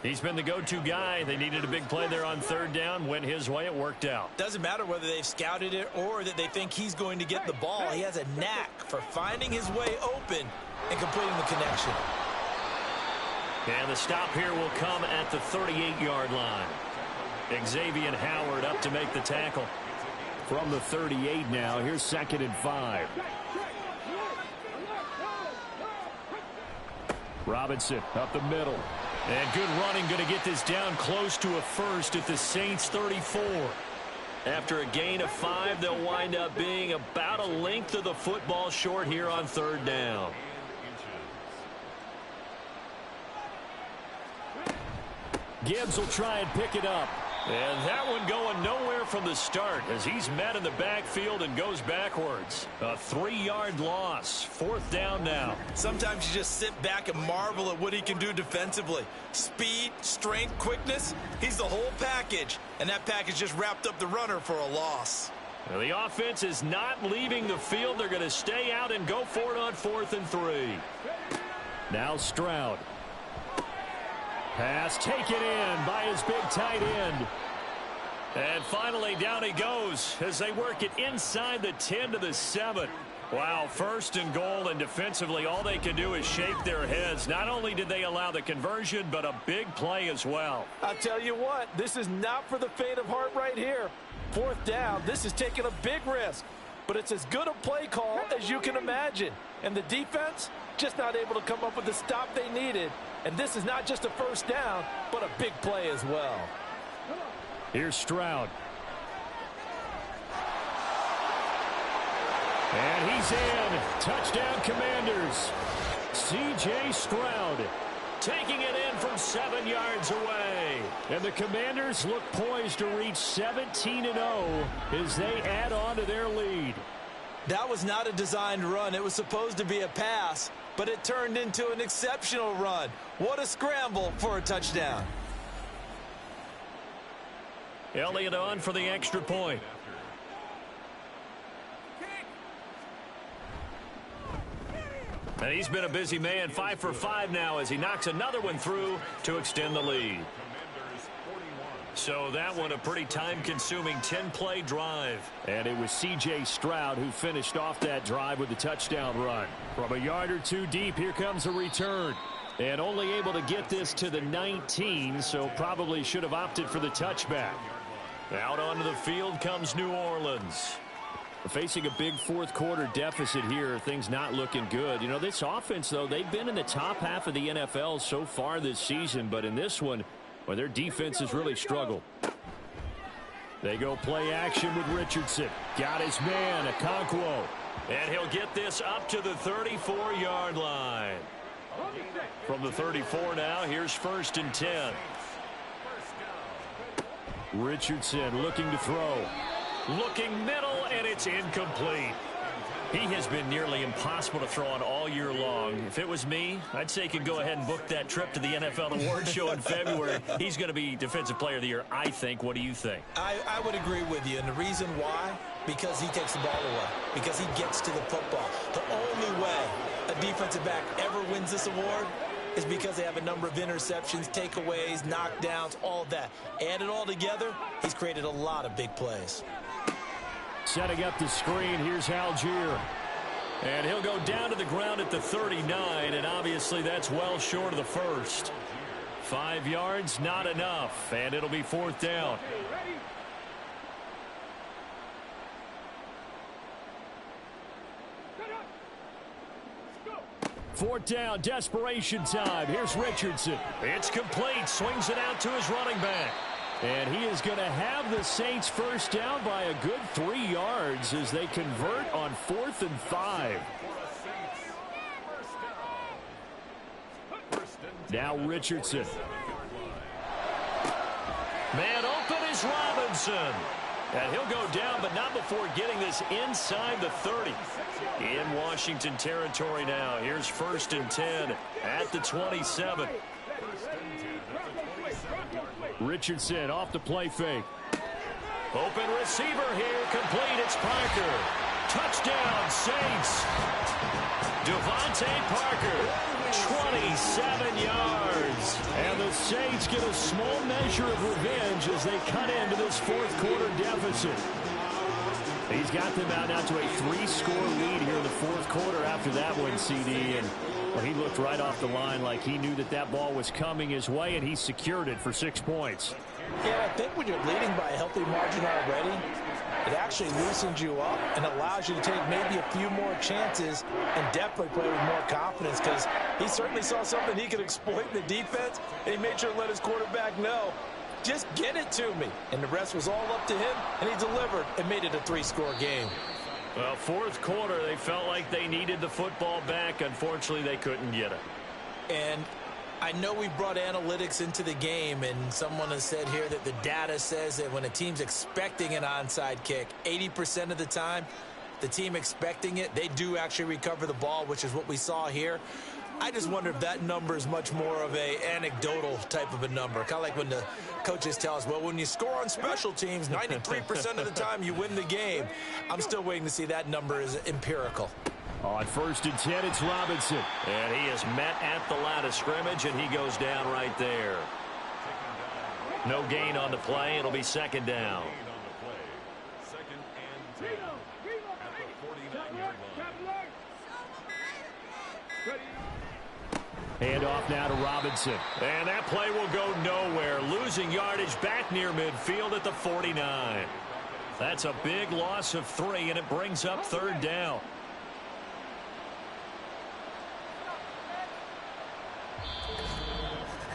He's been the go-to guy. They needed a big play there on third down. Went his way. It worked out. Doesn't matter whether they've scouted it or that they think he's going to get the ball. He has a knack for finding his way open and completing the connection. And the stop here will come at the 38-yard line. Xavier Howard up to make the tackle. From the 38 now, here's 2nd and 5. Robinson up the middle. And good running, going to get this down close to a first at the Saints 34. After a gain of 5, they'll wind up being about a length of the football short here on third down. Gibbs will try and pick it up. And that one going nowhere from the start as he's met in the backfield and goes backwards. A 3-yard loss. 4th down now. Sometimes you just sit back and marvel at what he can do defensively. Speed, strength, quickness. He's the whole package. And that package just wrapped up the runner for a loss. Well, the offense is not leaving the field. They're going to stay out and go for it on 4th and 3. Now Stroud. Pass taken in by his big tight end. And finally down he goes as they work it inside the 10 to the 7. Wow, 1st and goal, and defensively all they can do is shake their heads. Not only did they allow the conversion, but a big play as well. I'll tell you what, this is not for the faint of heart right here. 4th down, this is taking a big risk. But it's as good a play call as you can imagine. And the defense, just not able to come up with the stop they needed. And this is not just a first down, but a big play as well. Here's Stroud. And he's in. Touchdown, Commanders. C.J. Stroud taking it in from 7 yards away. And the Commanders look poised to reach 17-0 as they add on to their lead. That was not a designed run. It was supposed to be a pass, but it turned into an exceptional run. What a scramble for a touchdown. Elliott on for the extra point. And he's been a busy man, 5 for 5 now as he knocks another one through to extend the lead. So that one a pretty time-consuming 10-play drive. And it was C.J. Stroud who finished off that drive with a touchdown run. From a yard or two deep, here comes a return. And only able to get this to the 19, so probably should have opted for the touchback. Out onto the field comes New Orleans. Facing a big fourth quarter deficit here, things not looking good. You know, this offense, though, they've been in the top half of the NFL so far this season, but in this one, well, their defense has really struggled. They go play action with Richardson. Got his man, Okonkwo. And he'll get this up to the 34-yard line. From the 34 now, here's 1st and 10. Richardson looking to throw. Looking middle, and it's incomplete. He has been nearly impossible to throw on all year long. If it was me, I'd say he could go ahead and book that trip to the NFL Awards show in February. He's going to be Defensive Player of the Year, I think. What do you think? I would agree with you, and the reason why, because he takes the ball away, because he gets to the football. The only way a defensive back ever wins this award is because they have a number of interceptions, takeaways, knockdowns, all that. Add it all together, he's created a lot of big plays. Setting up the screen, here's Algier. And he'll go down to the ground at the 39, and obviously that's well short of the first. 5 yards, not enough, and it'll be 4th down. Fourth down, desperation time. Here's Richardson. It's complete. Swings it out to his running back. And he is going to have the Saints first down by a good 3 yards as they convert on 4th and 5. Now Richardson. Man open is Robinson. And he'll go down, but not before getting this inside the 30. In Washington territory now. Here's 1st and 10 at the 27. Richardson off the play fake. Open receiver here. Complete. It's Parker. Touchdown, Saints. Devontae Parker, 27 yards. And the Saints get a small measure of revenge as they cut into this 4th quarter deficit. He's got them out now to a 3-score lead here in the 4th quarter after that one, CD. And well, he looked right off the line like he knew that that ball was coming his way, and he secured it for 6 points. Yeah, I think when you're leading by a healthy margin already, it actually loosens you up and allows you to take maybe a few more chances and definitely play with more confidence, because he certainly saw something he could exploit in the defense, and he made sure to let his quarterback know, just get it to me. And the rest was all up to him, and he delivered and made it a 3-score game. Well, 4th quarter, they felt like they needed the football back. Unfortunately, they couldn't get it. And I know we brought analytics into the game, and someone has said here that the data says that when a team's expecting an onside kick, 80% of the time, the team expecting it, they do actually recover the ball, which is what we saw here. I just wonder if that number is much more of a anecdotal type of a number. Kind of like when the coaches tell us, well, when you score on special teams, 93% of the time you win the game. I'm still waiting to see that number is empirical. On 1st and 10, it's Robinson. And he is met at the line of scrimmage, and he goes down right there. No gain on the play. It'll be 2nd down. Hand off now to Robinson. And that play will go nowhere. Losing yardage back near midfield at the 49. That's a big loss of 3, and it brings up 3rd down.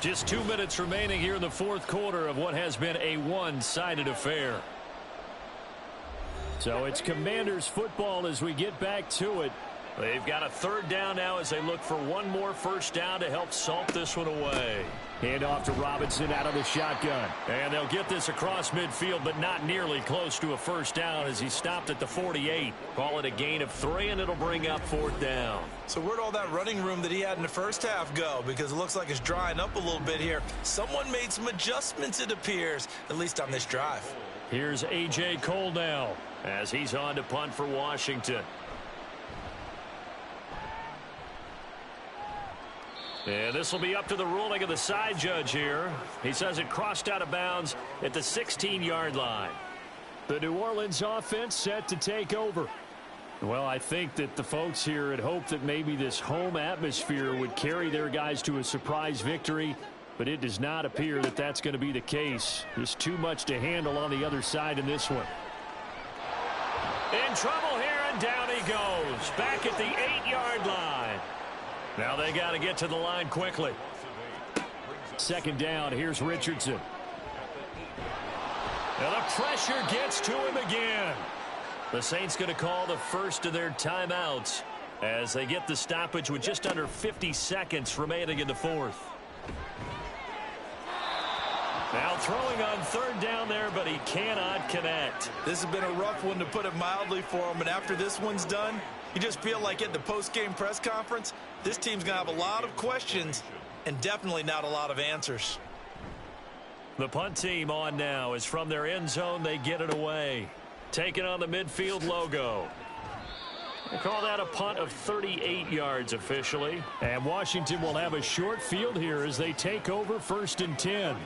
Just 2 minutes remaining here in the 4th quarter of what has been a one-sided affair. So it's Commanders football as we get back to it. They've got a 3rd down now as they look for one more first down to help salt this one away. Hand off to Robinson out of the shotgun. And they'll get this across midfield, but not nearly close to a first down as he stopped at the 48. Call it a gain of 3, and it'll bring up 4th down. So where'd all that running room that he had in the first half go? Because it looks like it's drying up a little bit here. Someone made some adjustments, it appears, at least on this drive. Here's A.J. Cole now as he's on to punt for Washington. And this will be up to the ruling of the side judge here. He says it crossed out of bounds at the 16-yard line. The New Orleans offense set to take over. Well, I think that the folks here had hoped that maybe this home atmosphere would carry their guys to a surprise victory, but it does not appear that that's going to be the case. There's too much to handle on the other side in this one. In trouble here, and down he goes. Back at the 8-yard line. Now they got to get to the line quickly. 2nd down, here's Richardson. And the pressure gets to him again. The Saints going to call the first of their timeouts as they get the stoppage with just under 50 seconds remaining in the 4th. Now throwing on 3rd down there, but he cannot connect. This has been a rough one, to put it mildly, for him. And after this one's done, you just feel like at the post-game press conference, this team's going to have a lot of questions and definitely not a lot of answers. The punt team on now is from their end zone. They get it away. Taking on the midfield logo. They call that a punt of 38 yards officially. And Washington will have a short field here as they take over 1st and 10.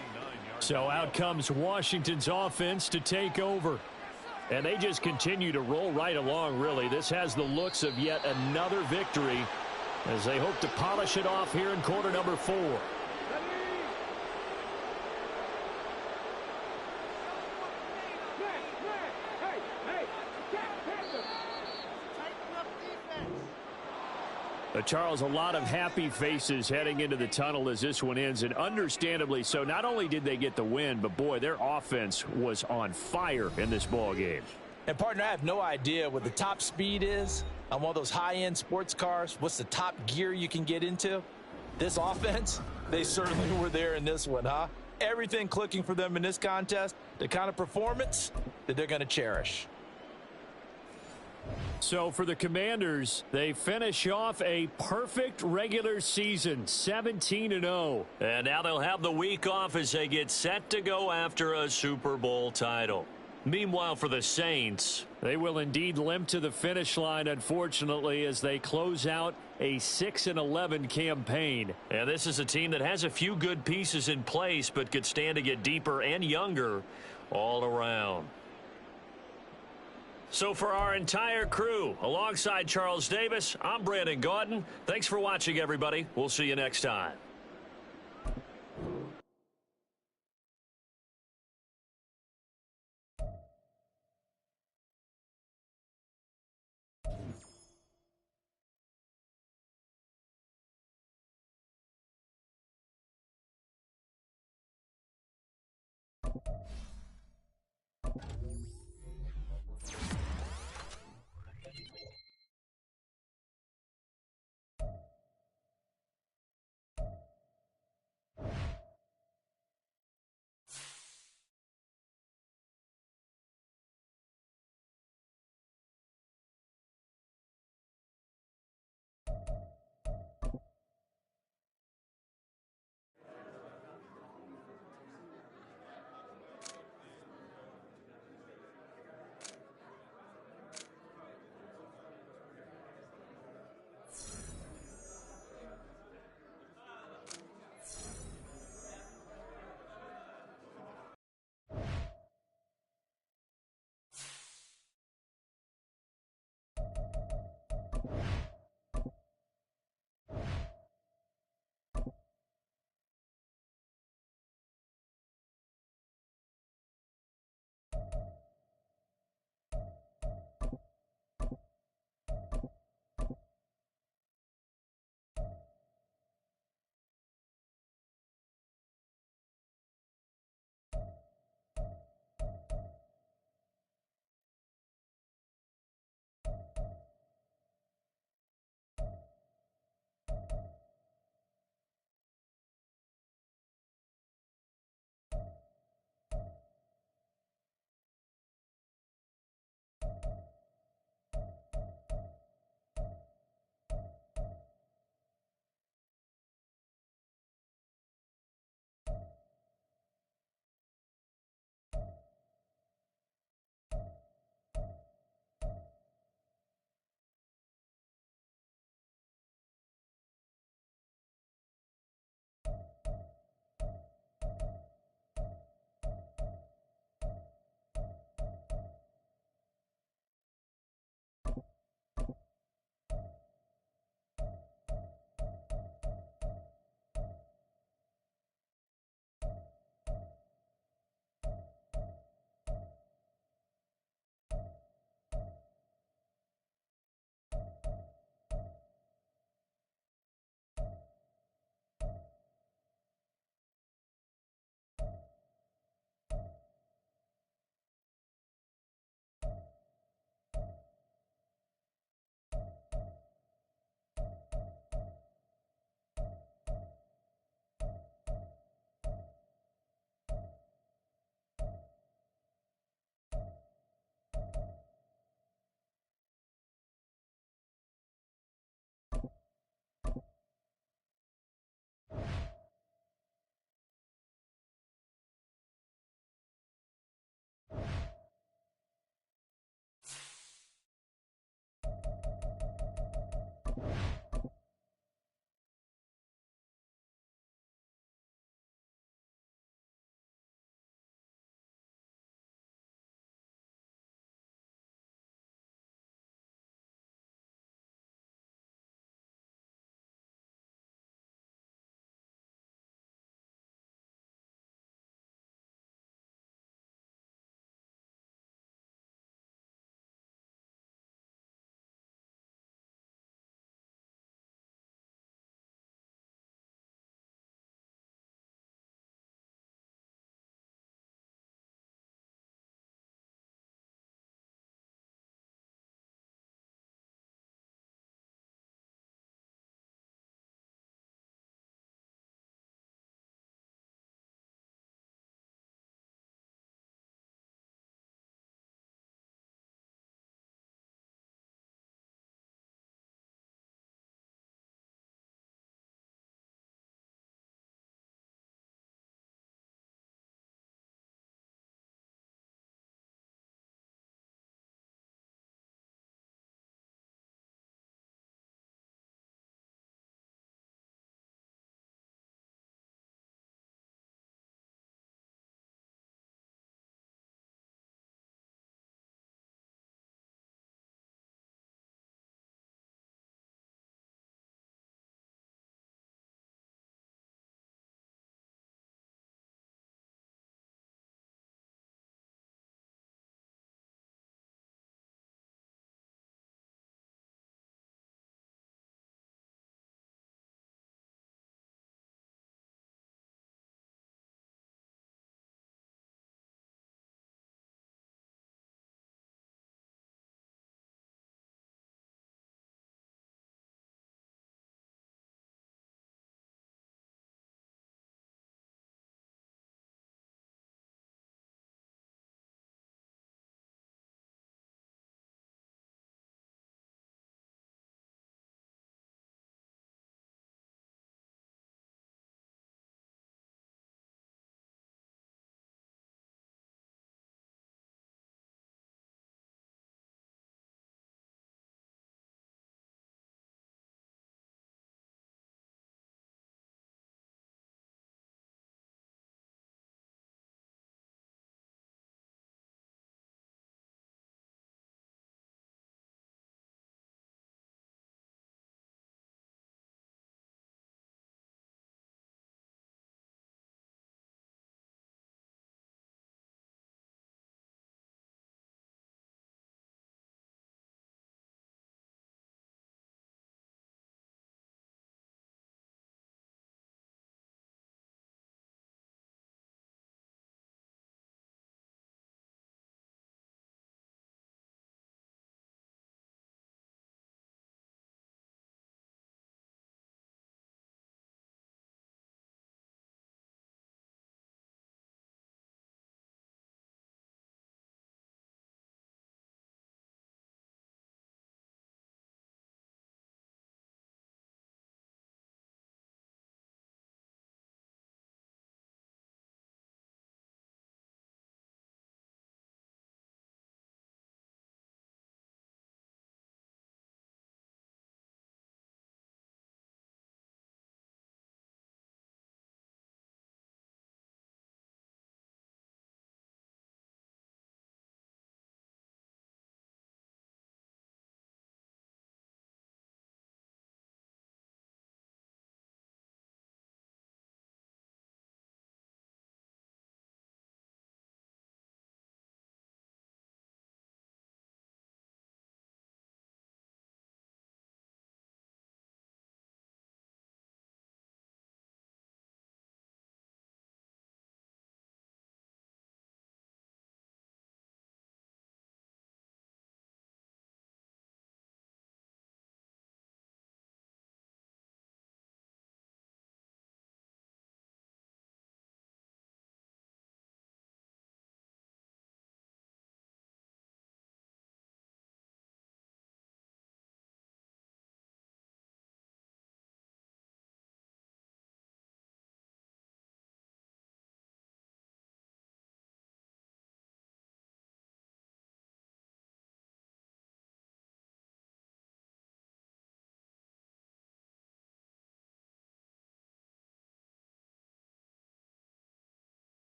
So out comes Washington's offense to take over. And they just continue to roll right along, really. This has the looks of yet another victory as they hope to polish it off here in quarter number 4. Charles, a lot of happy faces heading into the tunnel as this one ends, and understandably so. Not only did they get the win, but boy, their offense was on fire in this ball game. And partner, I have no idea what the top speed is on one of those high-end sports cars. What's the top gear you can get into? This offense, they certainly were there in this one, huh? Everything clicking for them in this contest, the kind of performance that they're going to cherish. So for the Commanders, they finish off a perfect regular season, 17-0. And now they'll have the week off as they get set to go after a Super Bowl title. Meanwhile, for the Saints, they will indeed limp to the finish line, unfortunately, as they close out a 6-11 campaign. And this is a team that has a few good pieces in place, but could stand to get deeper and younger all around. So for our entire crew, alongside Charles Davis, I'm Brandon Gaudin. Thanks for watching, everybody. We'll see you next time.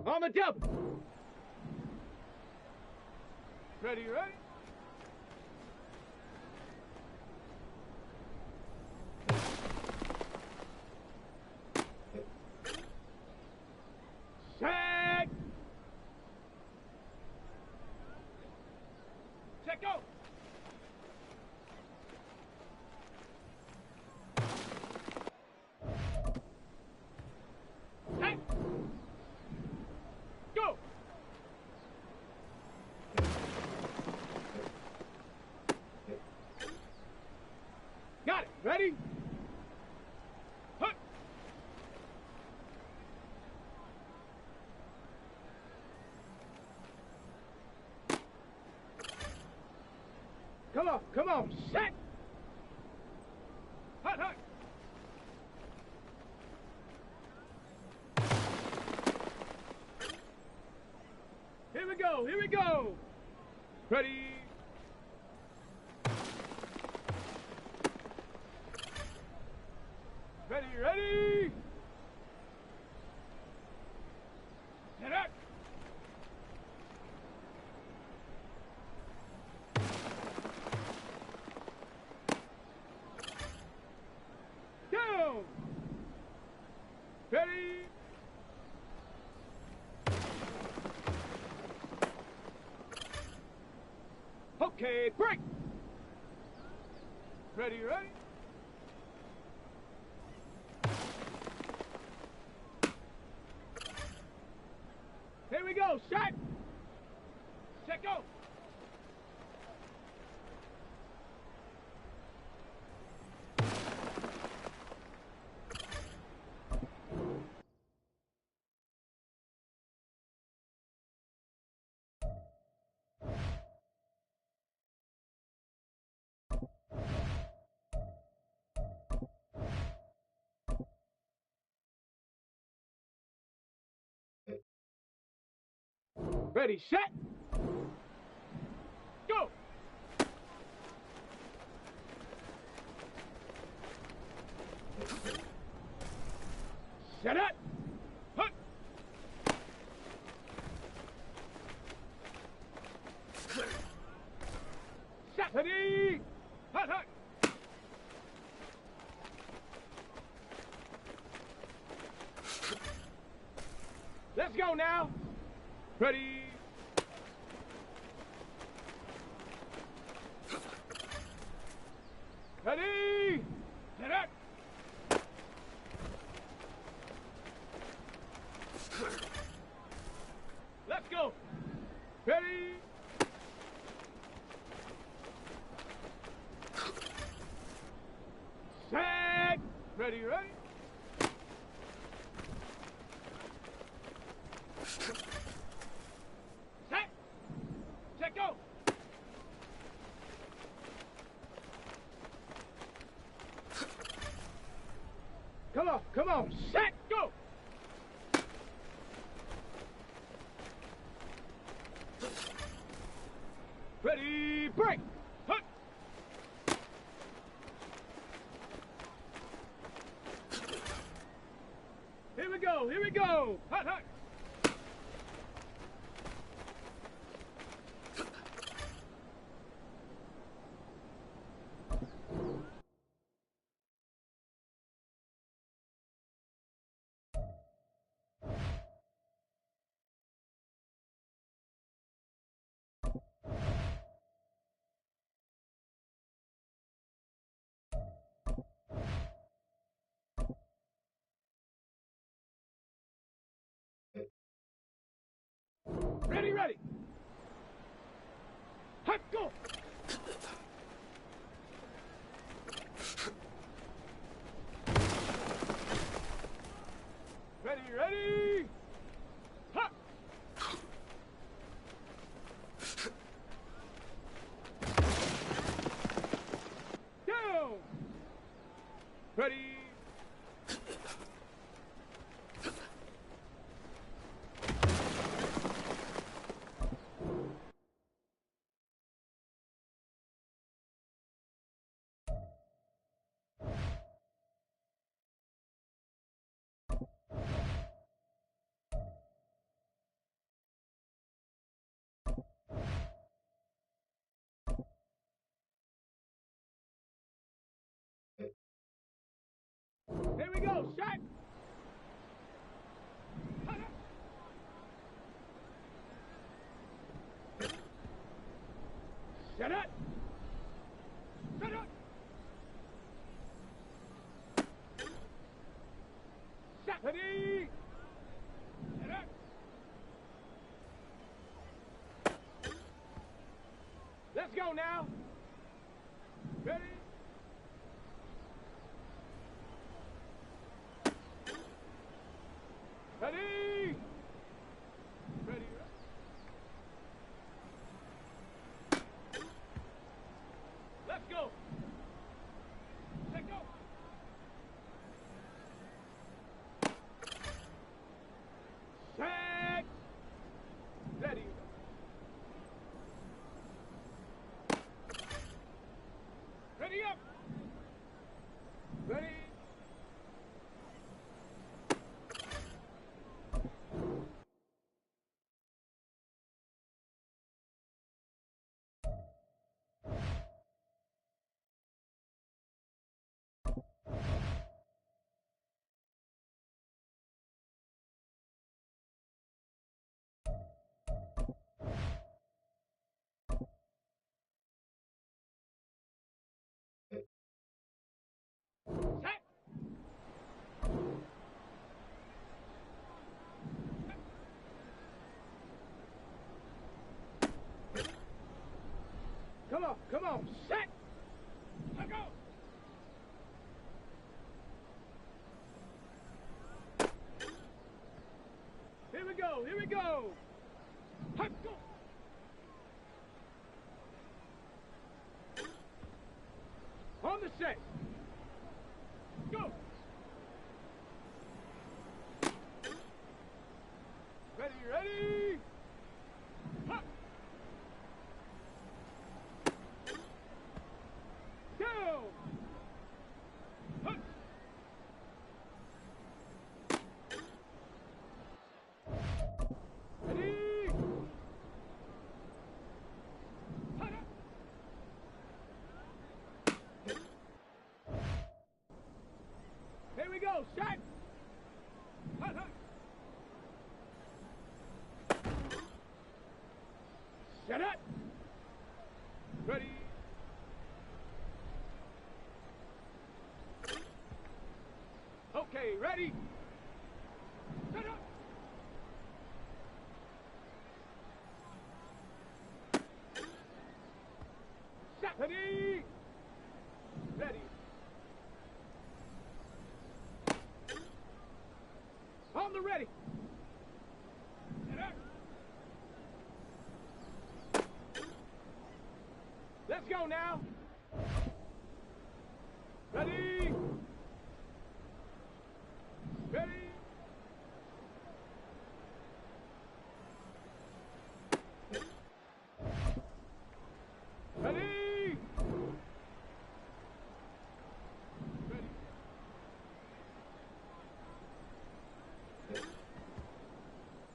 On the double. Ready, ready? Set. Set, go. Set. Go. Got it. Ready? Hut. Come on, set. Hut, hut. Here we go. Ready? Ready? Set up. Down. Ready? Okay, break. Ready? Here we go, set. Set, go. Ready, set. Go. Set it. Hut. Set. Ready. Hut, hut. Let's go now. Ready. Ready. Set it. Let's go. Ready. Set. Ready. Set. Set, go. Come on. Set, go. Ready, break. Hut. Here we go. Hut, hut. Ready. Hut, go. Ready. Hut. Down. Ready. Set up. Set up. Set. Ready. Set up. Let's go now. Ready. Ready. Ready. Let's go. Let's go. Set. Ready. Ready up. Ready. Set. Come on, set. Let's go. Here we go, here we go. Let's go. On the set. Go. Ready, ready. Hop. Go. Hop. Ready. Hop. Here we go, set. Hop, hop. Set up. Ready. Okay, ready. Set up. Set. Ready. Ready. On the ready. Set up. Let's go now. Ready. Ready. Ready. Ready.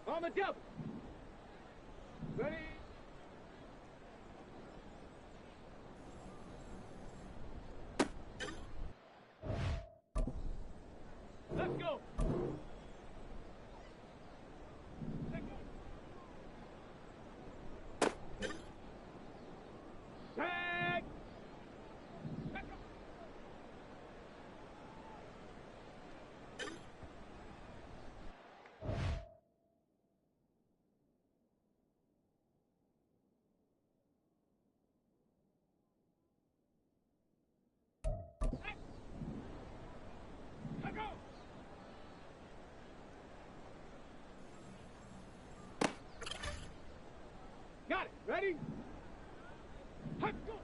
On the double. Ready. Let's go. Let's go. Set. Let's go. Set. Let's go. Got it. Ready? Let's go.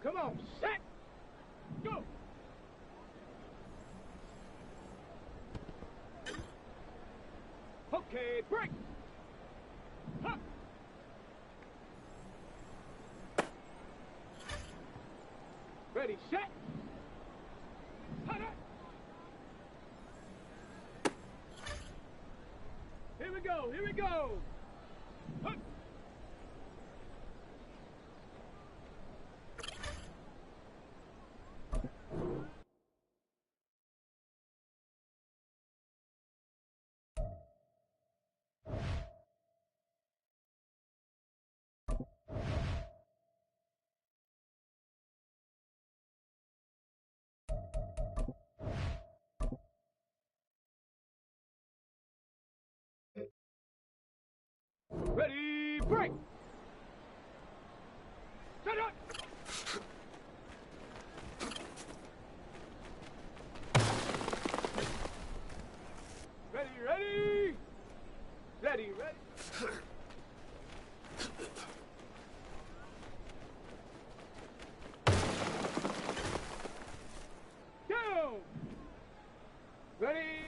Come on. Set. Go. Okay, break. Huh. Ready, set. Hut, hut. Here we go, here we go. Hut. Break. Set up. Ready, ready. Ready, ready. Go. Ready.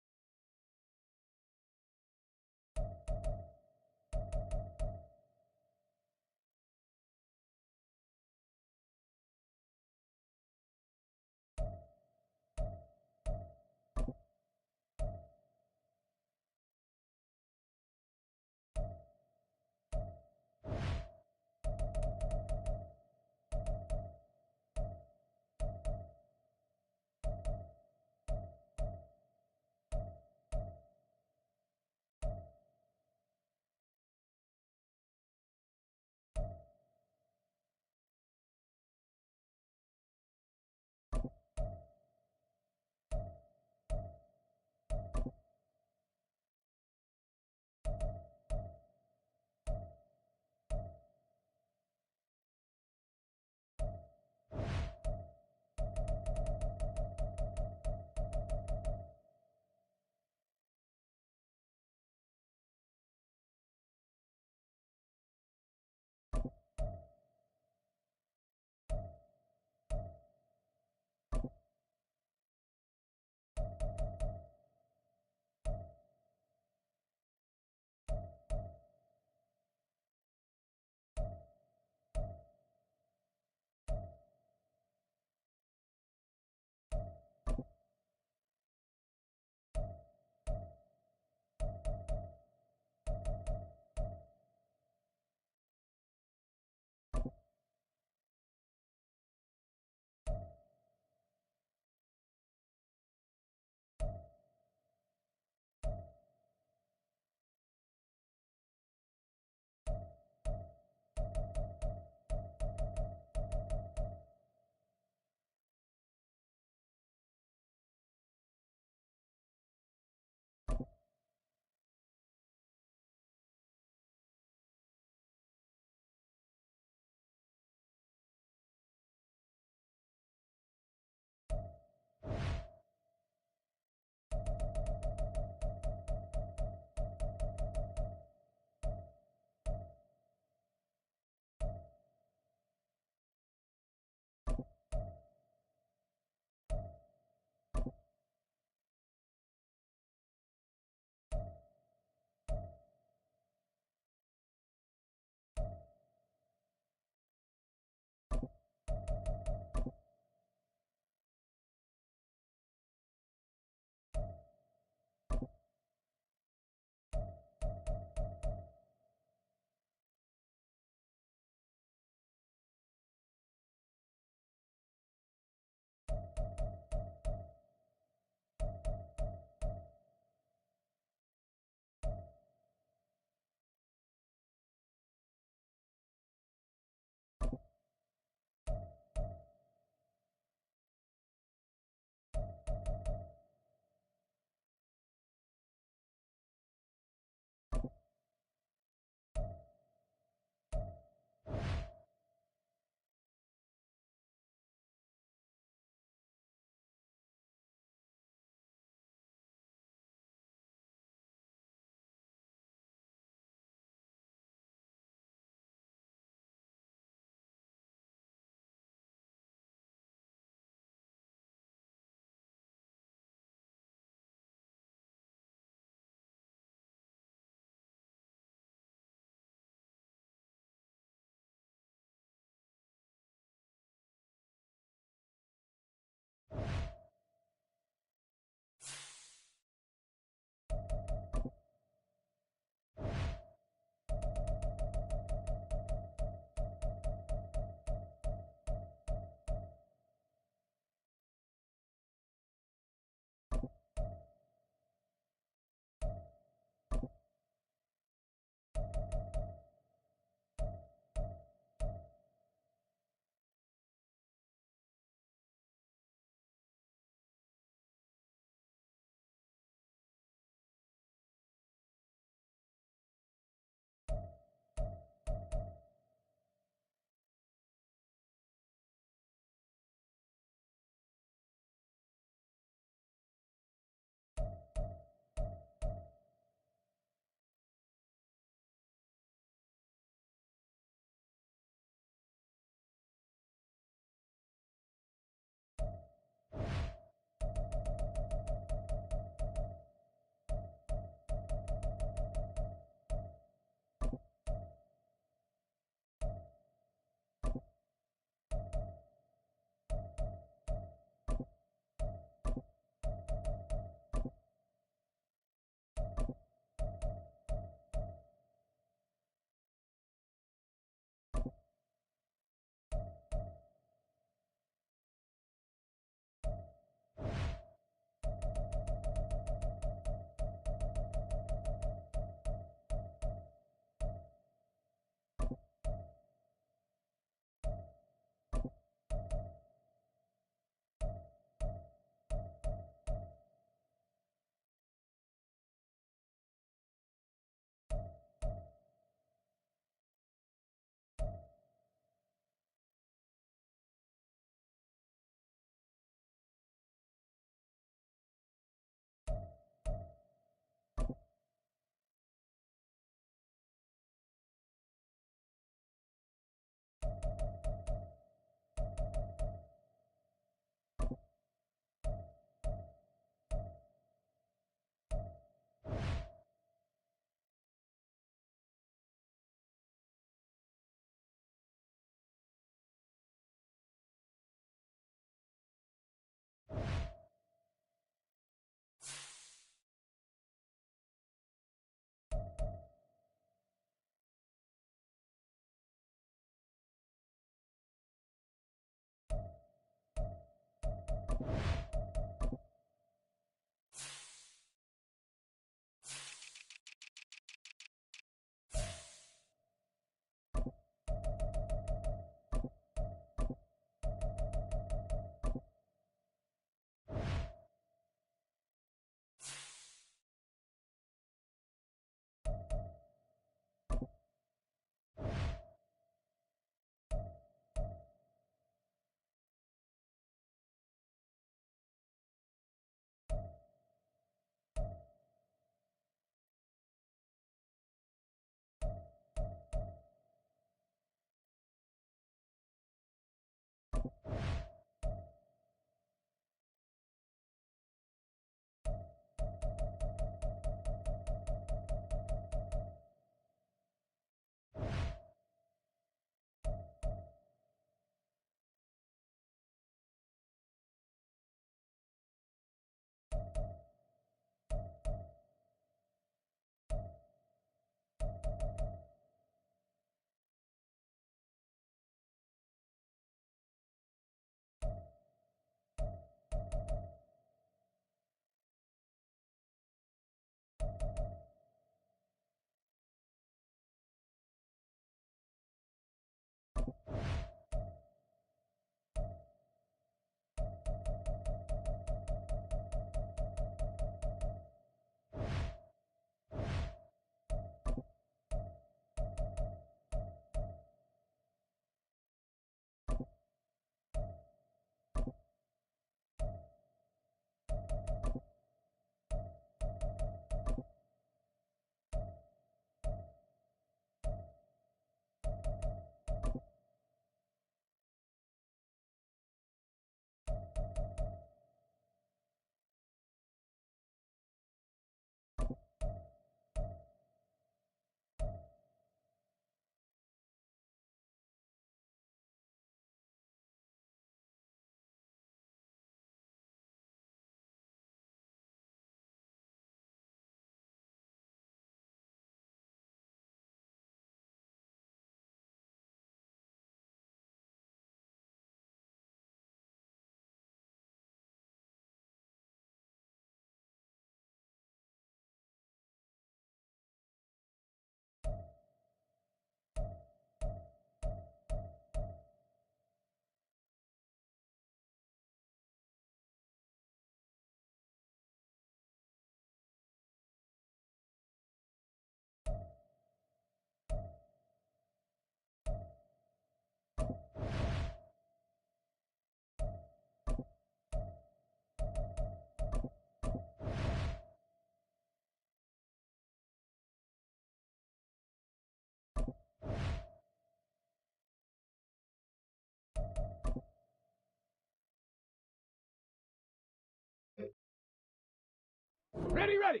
Ready, ready.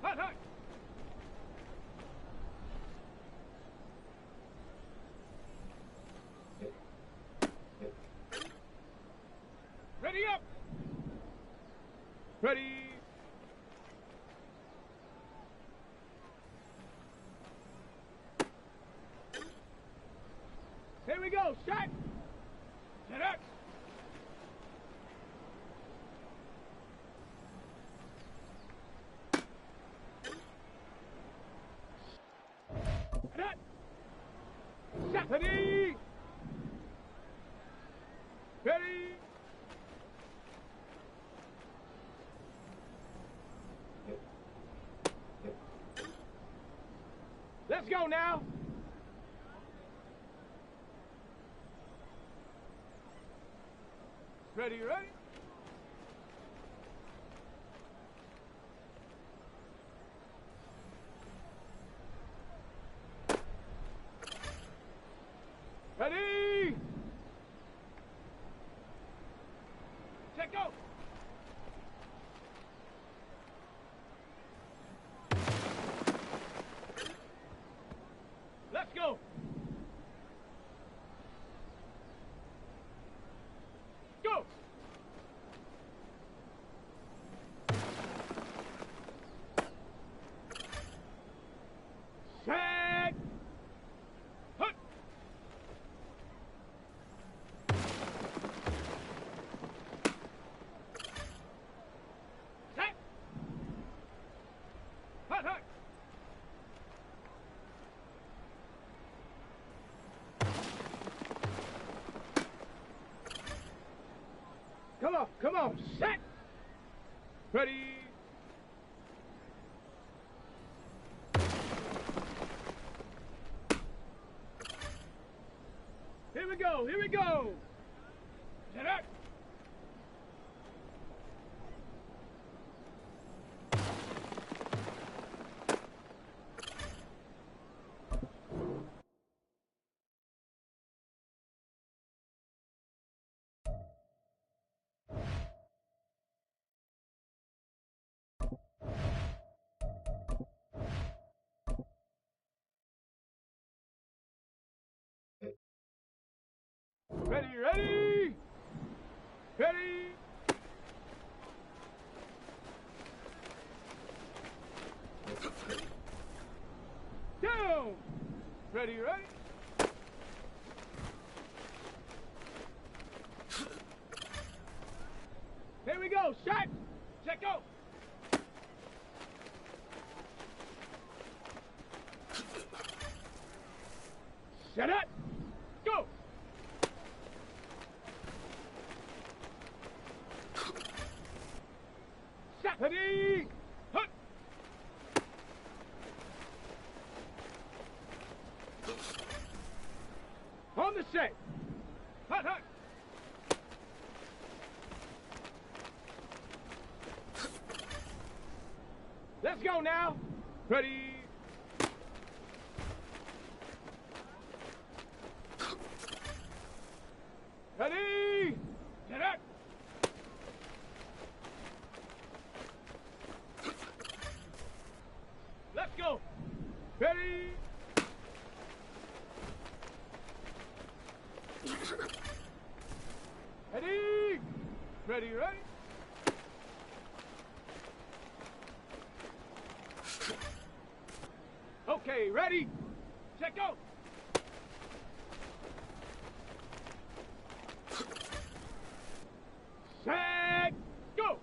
Hut, hut. Ready up. Ready. Here we go. Shot. Set up. Set up. Shot. Ready. Ready. Let's go now. Ready, ready? Ready? Check go. Let's go. Go. Set. Hut. Set. Hut, hut. Come on, set. Ready. Here we go. Set up. Ready, ready. Ready. Down. Ready, ready. Here we go. Shot. Check go. Set up. Go. Shot. Ready. Hut. On the set. Hut, hut. Let's go now. Ready. Ready. Set up. Let's go. Ready. Ready. Ready, ready. Okay, ready. Check go. Set. Go.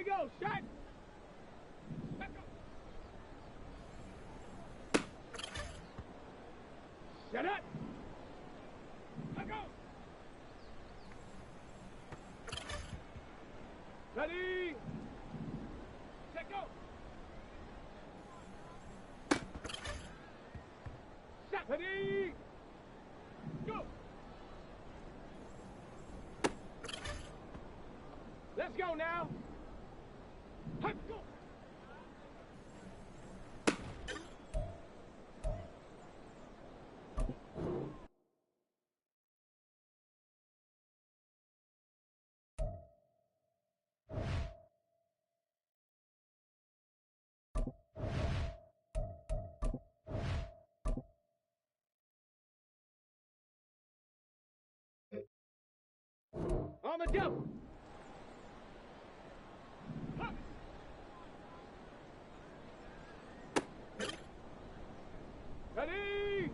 we go. Shot. Let's go. Shut up. Let's go. Ready. Set, go. Set. Ready. Go. Let's go now. Let's go. On the jump. Huh. Ready.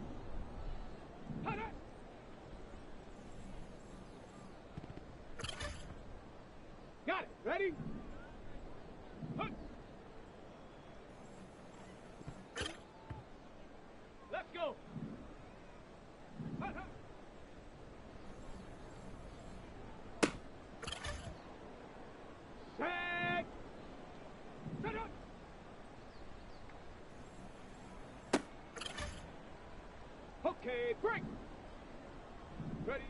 Hut it. Got it. Ready. Hut. Let's go. Hut, hut. Set. Set up. Okay, break. Ready.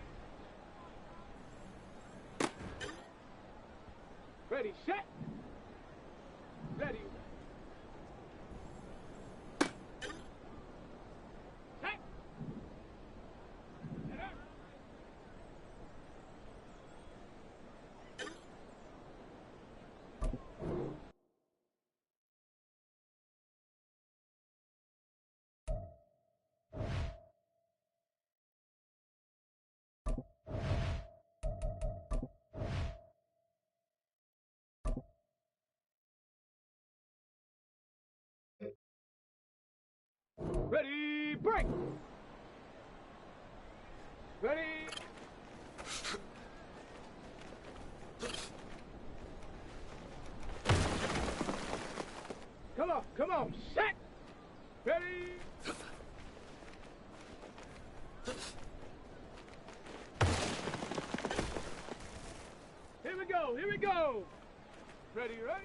Ready, set. Ready. Set. Set up. Ready, break. Ready. Come on, set. Ready. Here we go. Ready, ready.